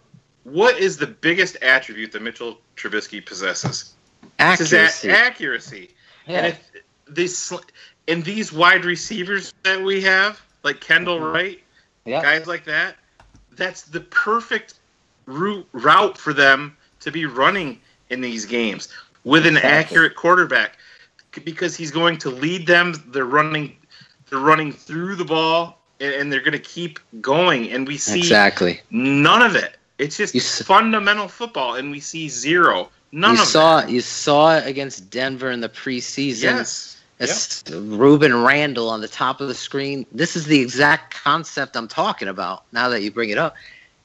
is the biggest attribute that Mitchell Trubisky possesses? Accuracy. Accuracy. Yeah. And these wide receivers that we have, like Kendall Wright, guys like that, that's the perfect route for them to be running in these games with an accurate quarterback, because he's going to lead them. They're running through the ball, and they're going to keep going. And we see none of it. It's just fundamental football, and we see zero. You saw it against Denver in the preseason. Yes. Ruben Randall on the top of the screen. This is the exact concept I'm talking about now that you bring it up.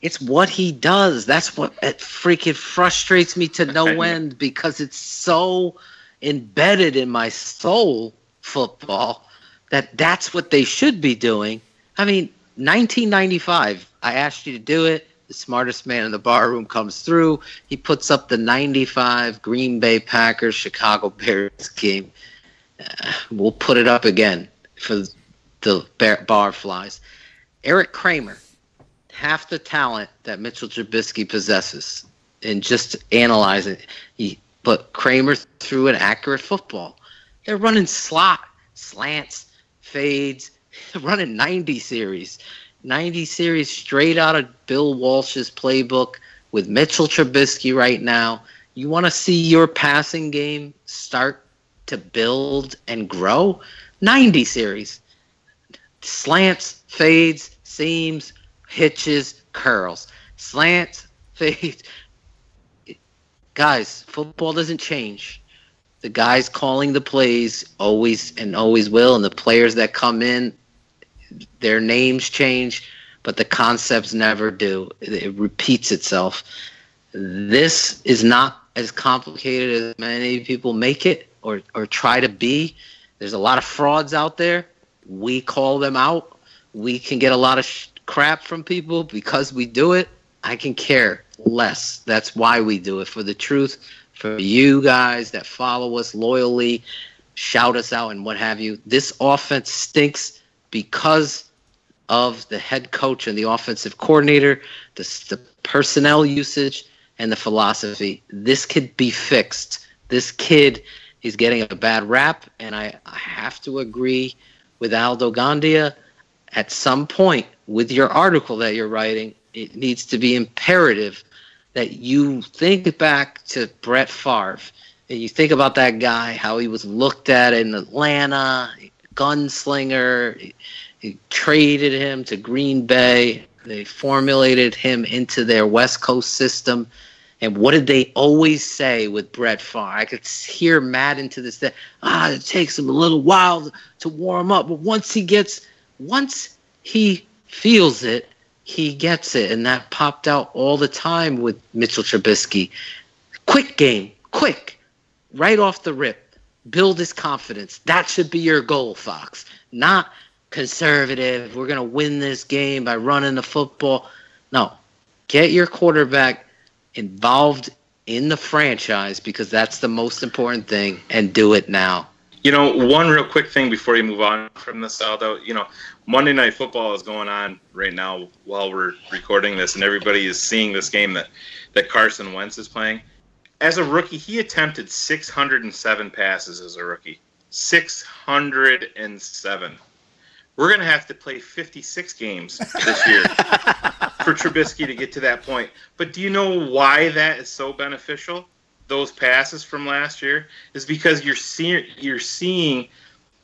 It's what he does. That's what it freaking frustrates me to no end, because it's so embedded in my soul, football, that's what they should be doing. I mean, 1995, I asked you to do it. The smartest man in the bar room comes through. He puts up the 95 Green Bay Packers Chicago Bears game. We'll put it up again for the bar flies. Eric Kramer, half the talent that Mitchell Trubisky possesses, and just analyze it. But Kramer threw an accurate football. They're running slants, fades, running 90 series straight out of Bill Walsh's playbook with Mitchell Trubisky right now. You want to see your passing game start to build and grow? 90 series. Slants, fades, seams, hitches, curls. Slants, fades. Guys, football doesn't change. The guys calling the plays always will, and the players that come in, their names change, but the concepts never do. It repeats itself. This is not as complicated as many people make it or try to be. There's a lot of frauds out there. We call them out. We can get a lot of crap from people because we do it. I can care less. That's why we do it, for the truth, for you guys that follow us loyally, shout us out and what have you. This offense stinks because of the head coach and the offensive coordinator, the personnel usage, and the philosophy. This could be fixed. This kid is getting a bad rap, and I have to agree with Aldo Gandia. At some point, with your article that you're writing, it needs to be imperative that you think back to Brett Favre, and you think about that guy, how he was looked at in Atlanta, gunslinger. He traded him to Green Bay. They formulated him into their West Coast system. And what did they always say with Brett Favre? I could hear Madden to this day. It takes him a little while to warm up, but once he feels it, he gets it. And that popped out all the time with Mitchell Trubisky. Quick game, quick, right off the rip. Build his confidence. That should be your goal, Fox. Not conservative. We're going to win this game by running the football. No, get your quarterback involved in the franchise, because that's the most important thing, and do it now. One real quick thing before you move on from this, Aldo. Monday Night Football is going on right now while we're recording this, and everybody is seeing this game that Carson Wentz is playing. As a rookie, he attempted 607 passes as a rookie. 607. We're going to have to play 56 games this year for Trubisky to get to that point. But do you know why that is so beneficial? Those passes from last year is because you're seeing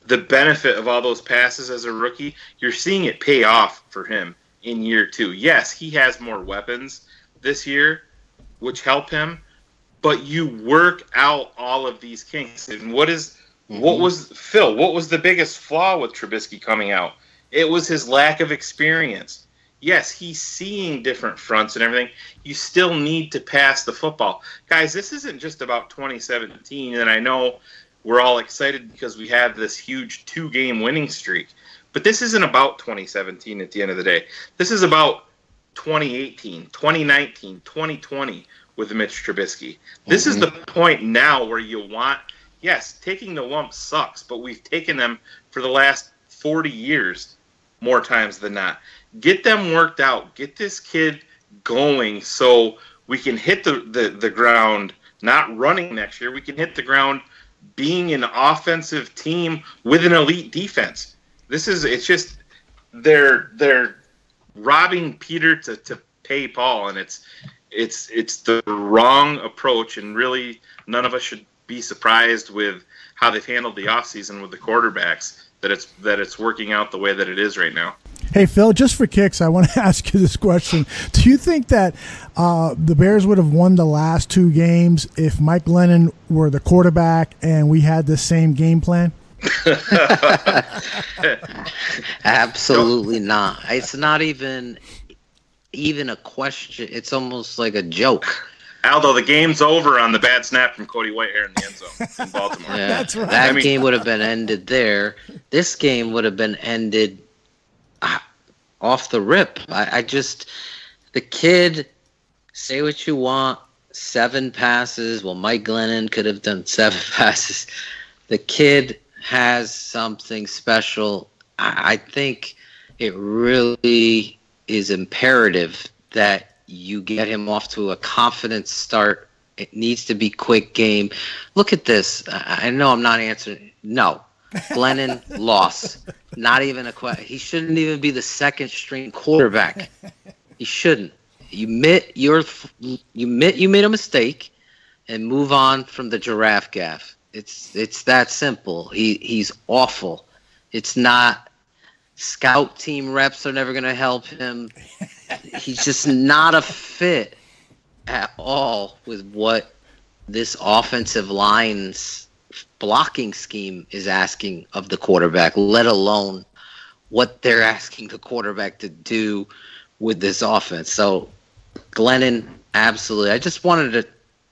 the benefit of all those passes as a rookie. You're seeing it pay off for him in year 2. Yes, he has more weapons this year, which help him, but you work out all of these kinks. And what was the biggest flaw with Trubisky coming out? It was his lack of experience. Yes, he's seeing different fronts and everything. You still need to pass the football. Guys, this isn't just about 2017, and I know we're all excited because we have this huge 2-game winning streak, but this isn't about 2017 at the end of the day. This is about 2018, 2019, 2020 with Mitch Trubisky. This is the point now where you want, yes, taking the lumps sucks, but we've taken them for the last 40 years more times than not. Get them worked out. Get this kid going so we can hit the ground, not running next year. We can hit the ground being an offensive team with an elite defense. It's just they're robbing Peter to pay Paul, and it's the wrong approach, and really none of us should be surprised with how they've handled the offseason with the quarterbacks, that it's working out the way that it is right now. Hey, Phil, just for kicks, I want to ask you this question. Do you think that the Bears would have won the last 2 games if Mike Glennon were the quarterback and we had the same game plan? Absolutely not. It's not even a question. It's almost like a joke. Aldo, the game's over on the bad snap from Cody Whitehair in the end zone in Baltimore. Yeah, that's right. That game would have been ended there. This game would have been ended off the rip. The kid, say what you want, 7 passes. Well, Mike Glennon could have done 7 passes. The kid has something special. I think it really is imperative that you get him off to a confident start. It needs to be quick game. Look at this. I know I'm not answering. No. Glennon lost. Not even a question. He shouldn't even be the second string quarterback. He shouldn't. You admit you made a mistake and move on from the giraffe gaff. It's that simple. He's awful. It's not. Scout team reps are never going to help him. He's just not a fit at all with what this offensive line's blocking scheme is asking of the quarterback, let alone what they're asking the quarterback to do with this offense. So Glennon, absolutely. I just wanted to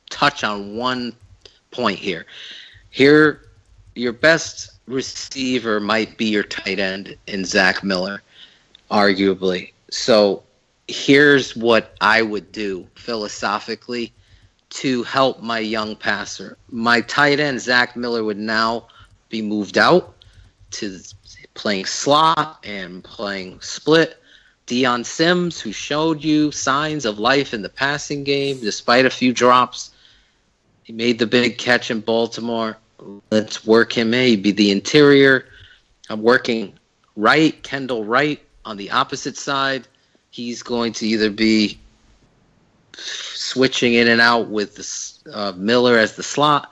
touch on one point here. Here, your best receiver might be your tight end in Zach Miller, arguably. So here's what I would do philosophically to help my young passer. My tight end, Zach Miller, would now be moved out to playing slot and playing split. Deion Sims, who showed you signs of life in the passing game despite a few drops. He made the big catch in Baltimore. Let's work him in. He'd be the interior. I'm working right, Kendall Wright on the opposite side. He's going to either be switching in and out with Miller as the slot,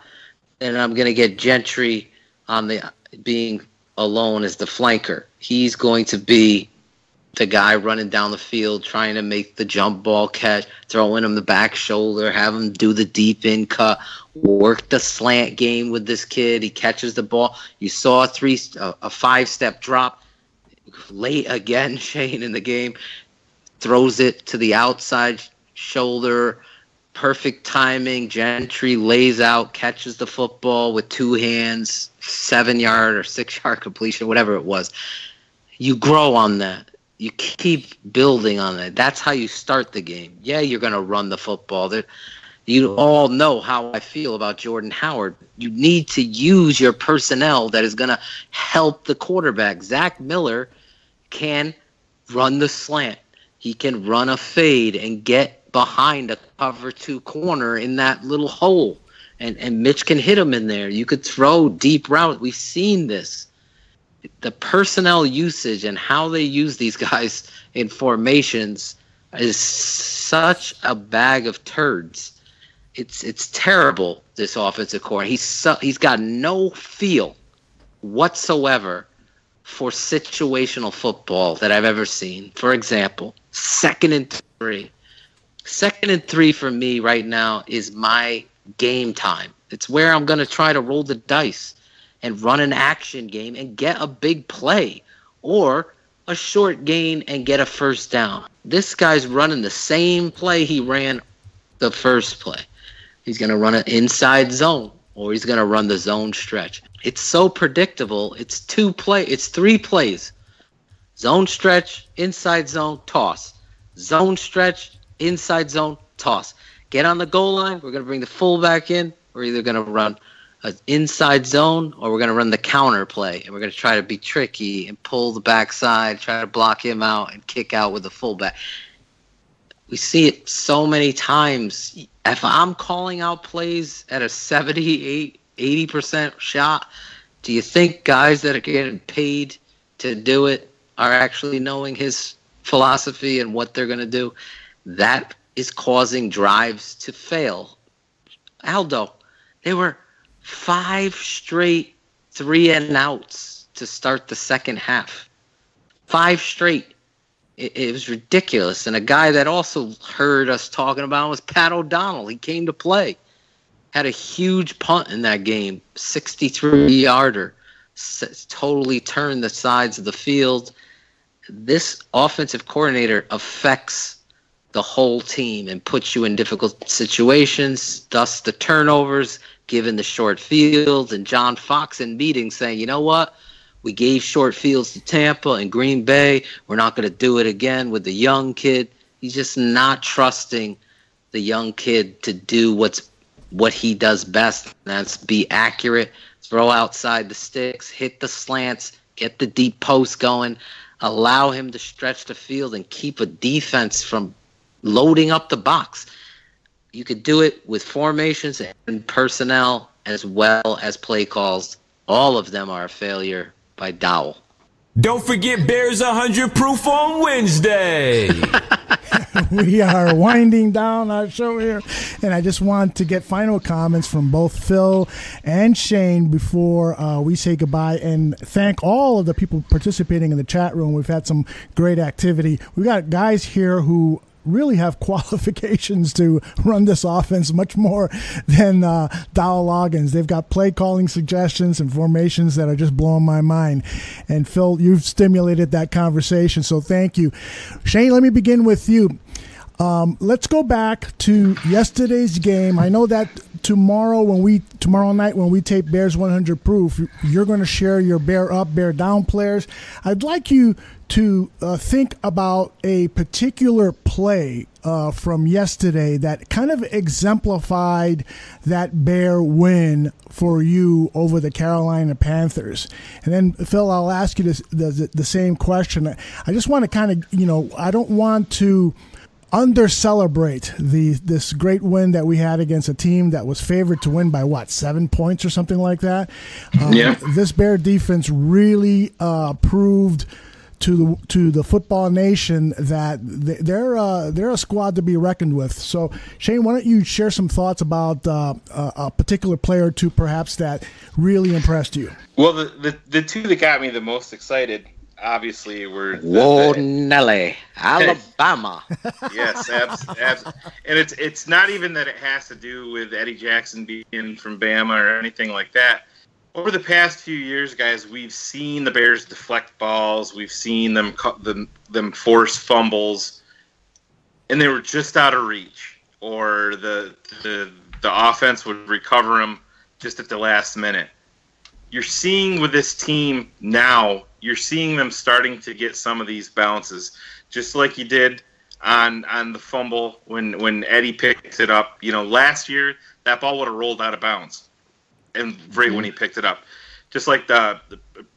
and I'm going to get Gentry on the being alone as the flanker. He's going to be the guy running down the field, trying to make the jump ball catch, throwing him the back shoulder, have him do the deep in cut, work the slant game with this kid. He catches the ball. You saw a 5-step drop late again, Shayne, in the game. Throws it to the outside shoulder. Perfect timing. Gentry lays out, catches the football with 2 hands, 7-yard or 6-yard completion, whatever it was. You grow on that. You keep building on that. That's how you start the game. Yeah, you're going to run the football. You all know how I feel about Jordan Howard. You need to use your personnel that is going to help the quarterback. Zach Miller can run the slant. He can run a fade and get behind a cover 2 corner in that little hole. And Mitch can hit him in there. You could throw deep route. We've seen this. The personnel usage and how they use these guys in formations is such a bag of turds. It's terrible, this offensive core. He's got no feel whatsoever for situational football that I've ever seen. For example, 2nd and 3. 2nd and 3 for me right now is my game time. It's where I'm going to try to roll the dice and run an action game and get a big play or a short gain and get a first down. This guy's running the same play he ran the first play. He's going to run an inside zone or he's going to run the zone stretch. It's so predictable. It's 3 plays. Zone stretch, inside zone, toss. Zone stretch, inside zone, toss. Get on the goal line. We're going to bring the fullback in. We're either going to run an inside zone or we're going to run the counter play, and we're going to try to be tricky and pull the backside, try to block him out and kick out with the fullback. We see it so many times. If I'm calling out plays at a 80% shot, do you think guys that are getting paid to do it are actually knowing his philosophy and what they're going to do? That is causing drives to fail. Aldo, they were 5 straight 3-and-outs to start the second half. 5 straight. It was ridiculous. And a guy that also heard us talking about was Pat O'Donnell. He came to play. Had a huge punt in that game. 63-yarder. Totally turned the sides of the field. This offensive coordinator affects the whole team and puts you in difficult situations, thus the turnovers, given the short fields, and John Fox in meetings saying, you know what? We gave short fields to Tampa and Green Bay. We're not going to do it again with the young kid. He's just not trusting the young kid to do what he does best, and that's be accurate, throw outside the sticks, hit the slants, get the deep post going, allow him to stretch the field and keep a defense from loading up the box. You could do it with formations and personnel as well as play calls. All of them are a failure by Dowell. Don't forget Bears 100 Proof on Wednesday. We are winding down our show here, and I just want to get final comments from both Phil and Shayne before we say goodbye, and thank all of the people participating in the chat room. We've had some great activity. We've got guys here who really have qualifications to run this offense much more than Dowell Loggins. They've got play calling suggestions and formations that are just blowing my mind. And Phil, you've stimulated that conversation, so thank you. Shayne, let me begin with you. Let's go back to yesterday's game. I know that tomorrow night when we tape Bears 100 Proof, you're going to share your Bear Up, Bear Down players. I'd like you to think about a particular play from yesterday that kind of exemplified that Bear win for you over the Carolina Panthers. And then, Phil, I'll ask you the same question. I just want to kind of, I don't want to under-celebrate this great win that we had against a team that was favored to win by, 7 points or something like that? Yeah. This Bear defense really proved to the football nation that they're a squad to be reckoned with. So, Shayne, why don't you share some thoughts about a particular player or two, perhaps, that really impressed you? Well, the two that got me the most excited, obviously were Whoa, Nelly, Alabama. Yes, and it's not even that it has to do with Eddie Jackson being from Bama or anything like that. Over the past few years, guys, we've seen the Bears deflect balls. We've seen them force fumbles, and they were just out of reach, or the offense would recover them just at the last minute. You're seeing with this team now, you're seeing them starting to get some of these bounces, just like you did on the fumble when Eddie picked it up. Last year that ball would have rolled out of bounds, and right when he picked it up, just like the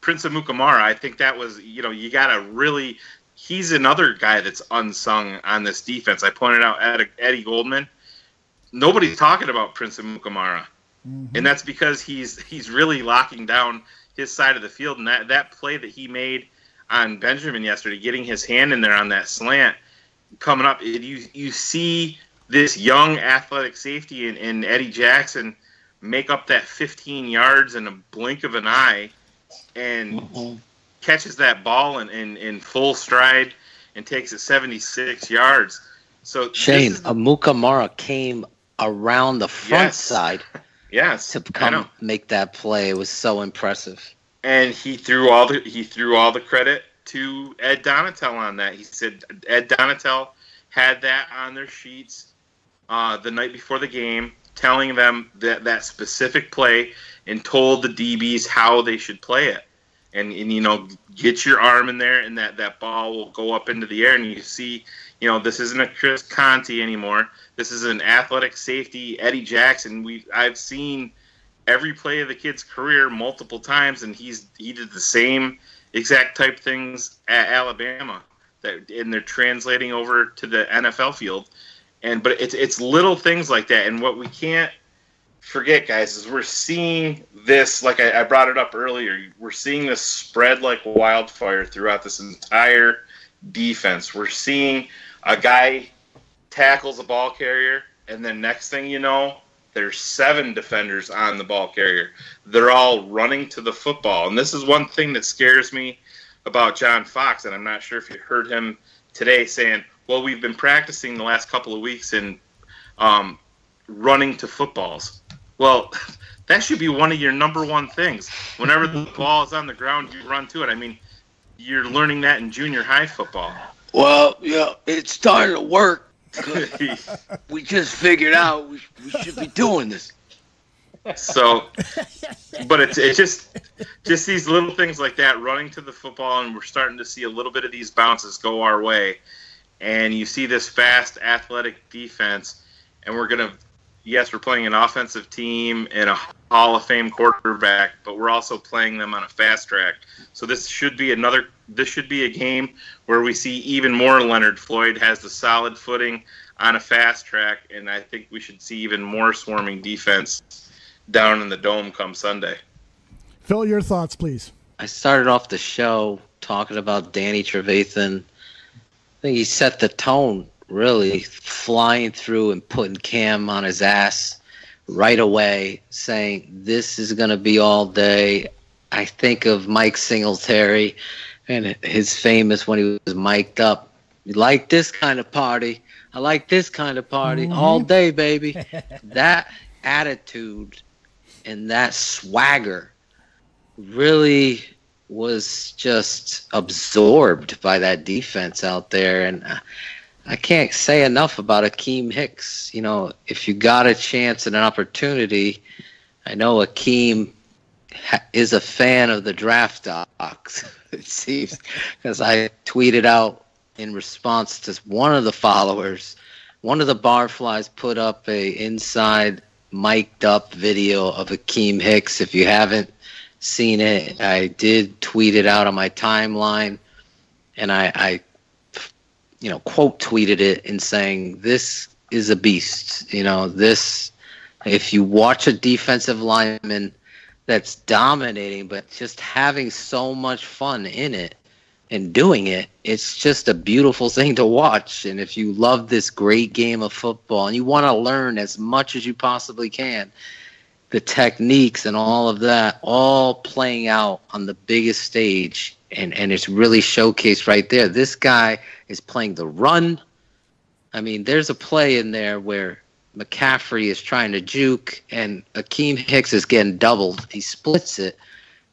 Prince of Mukamara. I think that was you gotta really. He's another guy that's unsung on this defense. I pointed out Eddie Goldman. Nobody's talking about Prince of Mukamara. And that's because he's really locking down his side of the field. And that play that he made on Benjamin yesterday, getting his hand in there on that slant, coming up, you see this young athletic safety in Eddie Jackson make up that 15 yards in a blink of an eye and catches that ball in full stride and takes it 76 yards. So Shayne, Mukamara came around the front side. Yes, to come make that play. It was so impressive. And he threw all the credit to Ed Donatel on that. He said Ed Donatel had that on their sheets the night before the game, telling them that specific play and told the DBs how they should play it. And get your arm in there, and that ball will go up into the air, and you see, this isn't a Chris Conte anymore. This is an athletic safety, Eddie Jackson. I've seen every play of the kid's career multiple times, and he did the same exact type things at Alabama, and they're translating over to the NFL field. But it's little things like that, and what we can't forget, guys, is we're seeing this, like I brought it up earlier, we're seeing this spread like wildfire throughout this entire defense. We're seeing a guy tackles a ball carrier, and then next thing you know, there's 7 defenders on the ball carrier. They're all running to the football. And this is one thing that scares me about John Fox, and I'm not sure if you heard him today saying, well, we've been practicing the last couple of weeks in running to footballs. Well, that should be one of your number one things. Whenever the ball is on the ground, you run to it. I mean, you're learning that in junior high football. Well, it's starting to work. We just figured out we should be doing this. So, but it's just these little things like that, running to the football, and we're starting to see a little bit of these bounces go our way. And you see this fast, athletic defense, and we're playing an offensive team and a Hall of Fame quarterback, but we're also playing them on a fast track. So this should be a game where we see even more Leonard Floyd has the solid footing on a fast track, and I think we should see even more swarming defense down in the Dome come Sunday. Phil, your thoughts, please. I started off the show talking about Danny Trevathan. I think he set the tone, really, flying through and putting Cam on his ass right away, saying, this is going to be all day. I think of Mike Singletary and his famous when he was mic'd up. You like this kind of party? I like this kind of party all day, baby. That attitude and that swagger really was just absorbed by that defense out there. And I can't say enough about Akeem Hicks. If you got a chance and an opportunity, I know Akeem is a fan of the draft docs, it seems, because I tweeted out in response to one of the followers, one of the Barflies put up a inside mic'd up video of Akeem Hicks. If you haven't seen it, I did tweet it out on my timeline, and I quote tweeted it in saying, this is a beast. If you watch a defensive lineman that's dominating, but just having so much fun in it and doing it, it's just a beautiful thing to watch. And if you love this great game of football and you want to learn as much as you possibly can, the techniques and all of that, all playing out on the biggest stage, and it's really showcased right there. This guy is playing the run. I mean, there's a play in there where McCaffrey is trying to juke, and Akeem Hicks is getting doubled. He splits it,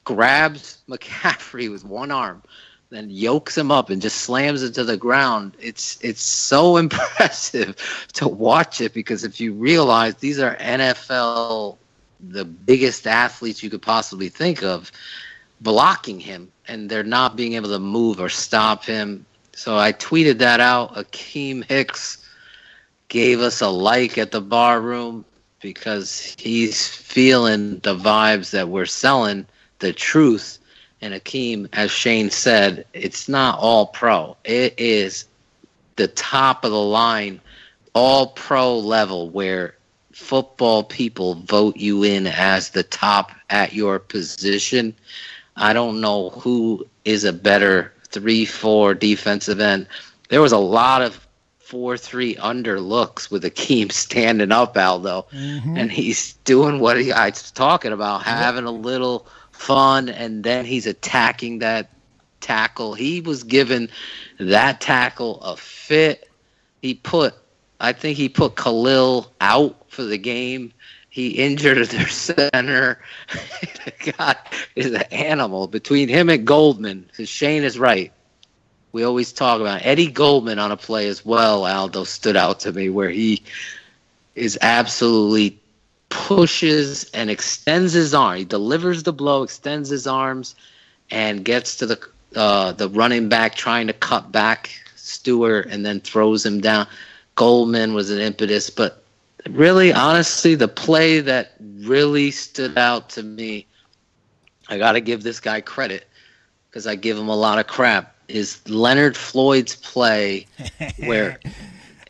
grabs McCaffrey with one arm, then yokes him up and just slams it to the ground. It's so impressive to watch it, because if you realize these are NFL, the biggest athletes you could possibly think of, blocking him, and they're not being able to move or stop him. So I tweeted that out. Akeem Hicks gave us a like at the bar room because he's feeling the vibes that we're selling, the truth. And Akeem, as Shayne said, it's not all pro. It is the top of the line, all pro level, where football people vote you in as the top at your position. I don't know who is a better 3-4 defensive end. There was a lot of 4-3 under looks with Akeem standing up, Aldo, and he's doing what I was talking about, having a little fun, and then he's attacking that tackle. He was giving that tackle a fit. I think he put Khalil out for the game. He injured their center. The guy is an animal. Between him and Goldman, because Shayne is right. We always talk about Eddie Goldman on a play as well. Aldo stood out to me where he is absolutely pushes and extends his arm. He delivers the blow, extends his arms, and gets to the running back trying to cut back Stewart, and then throws him down. Goldman was an impetus, but really, honestly, the play that really stood out to me, I got to give this guy credit because I give him a lot of crap, is Leonard Floyd's play where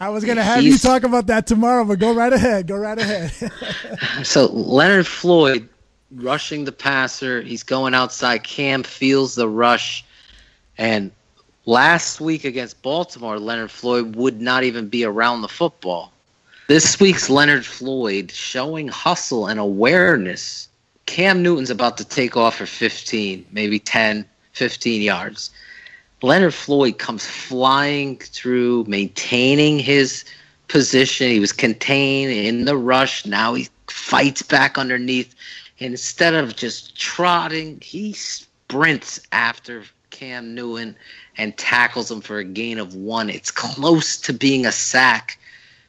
I was going to have you talk about that tomorrow, but go right ahead. So Leonard Floyd rushing the passer. He's going outside. Cam feels the rush. And last week against Baltimore, Leonard Floyd would not even be around the football. This week's Leonard Floyd showing hustle and awareness. Cam Newton's about to take off for 15, maybe 10, 15 yards. Leonard Floyd comes flying through, maintaining his position. He was contained in the rush. Now he fights back underneath. And instead of just trotting, he sprints after Cam Newton and tackles him for a gain of 1. It's close to being a sack.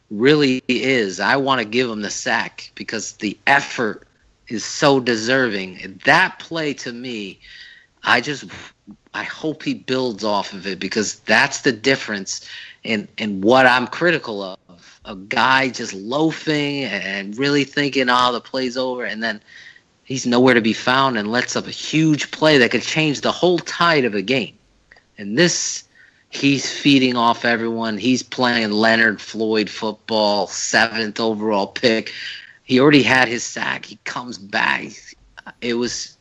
Really is. I want to give him the sack because the effort is so deserving. That play to me, I hope he builds off of it, because that's the difference in what I'm critical of. A guy just loafing and really thinking, the play's over, and then he's nowhere to be found and lets up a huge play that could change the whole tide of a game. And this, he's feeding off everyone. He's playing Leonard Floyd football, 7th overall pick. He already had his sack. He comes back. It was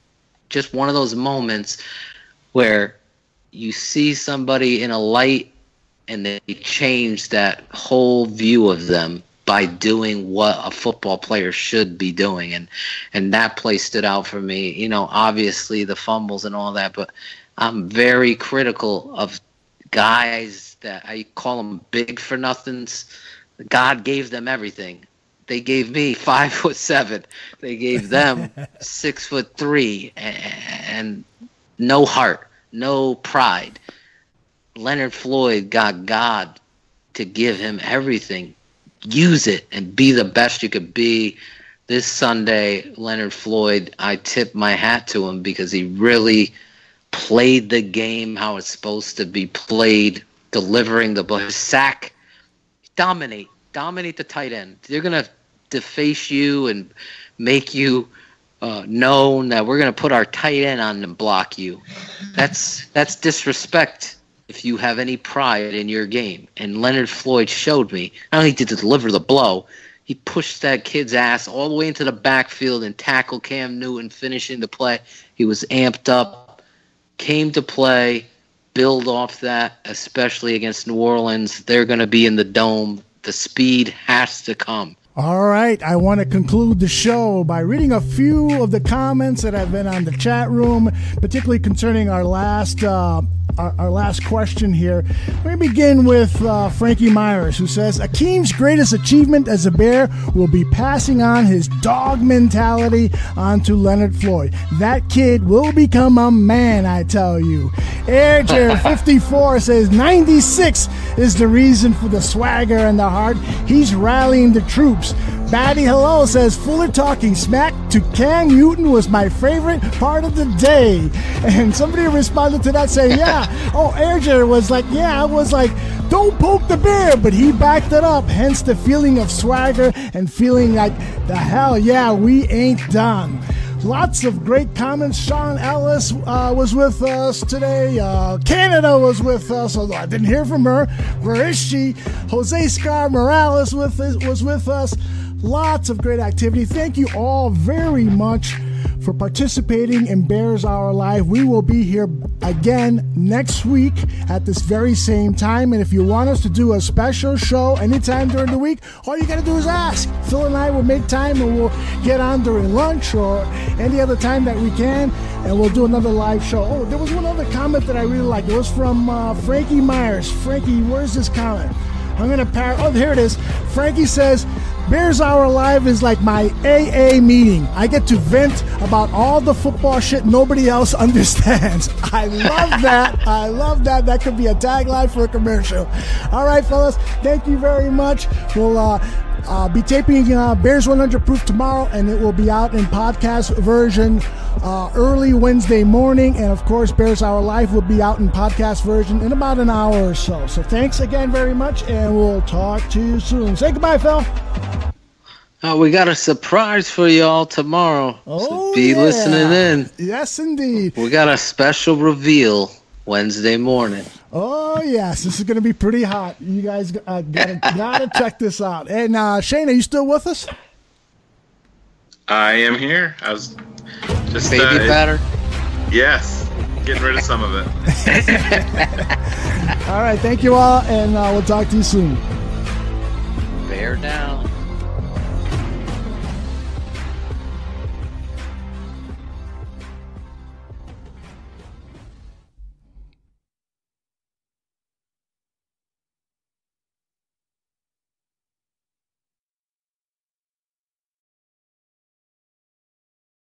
just one of those moments where you see somebody in a light and they change that whole view of them by doing what a football player should be doing. And that play stood out for me. Obviously the fumbles and all that, but I'm very critical of guys that I call them big for nothings. God gave them everything. They gave me 5'7". They gave them 6'3", and no heart, no pride. Leonard Floyd got God to give him everything. Use it and be the best you could be. This Sunday, Leonard Floyd, I tip my hat to him because he really played the game how it's supposed to be played, delivering the ball. Sack, dominate the tight end. They're going to deface you and make you known that we're going to put our tight end on and block you. That's disrespect if you have any pride in your game. And Leonard Floyd showed me, not only did he deliver the blow, he pushed that kid's ass all the way into the backfield and tackled Cam Newton, finishing the play. He was amped up, came to play, build off that, especially against New Orleans. They're going to be in the dome. The speed has to come. All right, I want to conclude the show by reading a few of the comments that have been on the chat room, particularly concerning our last question here. Let me begin with Frankie Myers, who says, Akeem's greatest achievement as a Bear will be passing on his dog mentality onto Leonard Floyd. That kid will become a man, I tell you. Air54 says, 96 is the reason for the swagger and the heart. He's rallying the troops. Batty Hello says, Fuller talking smack to Cam Newton was my favorite part of the day. And somebody responded to that saying, yeah. Oh, Airjer was like, yeah, I was like, don't poke the bear, but he backed it up. Hence the feeling of swagger and feeling like, the hell yeah, we ain't done. Lots of great comments. Sean Ellis was with us today. Canada was with us, although I didn't hear from her. Where is she? Jose Scar Morales was with us. Lots of great activity. Thank you all very much for participating in Bears Hour Live. We will be here again next week at this very same time. And if you want us to do a special show anytime during the week, all you got to do is ask. Phil and I will make time, and we'll get on during lunch or any other time that we can, and we'll do another live show. Oh, there was one other comment that I really liked. It was from Frankie Myers. Frankie, where's this comment? I'm going to oh, here it is. Frankie says, Bears Hour Live is like my AA meeting. I get to vent about all the football shit nobody else understands. I love that. I love that. That could be a tagline for a commercial. All right, fellas. Thank you very much. We'll be taping Bears 100 Proof tomorrow, and it will be out in podcast version early Wednesday morning. And, of course, Bears Hour Live will be out in podcast version in about an hour or so. So thanks again very much, and we'll talk to you soon. Say goodbye, Phil. We got a surprise for y'all tomorrow. So be listening in. Yes, indeed. We got a special reveal Wednesday morning. Oh, yes. This is going to be pretty hot. You guys gotta check this out. And Shayne, are you still with us? I am here. I was just... Baby batter? Yes. Getting rid of some of it. All right. Thank you all, and we'll talk to you soon. Bear down.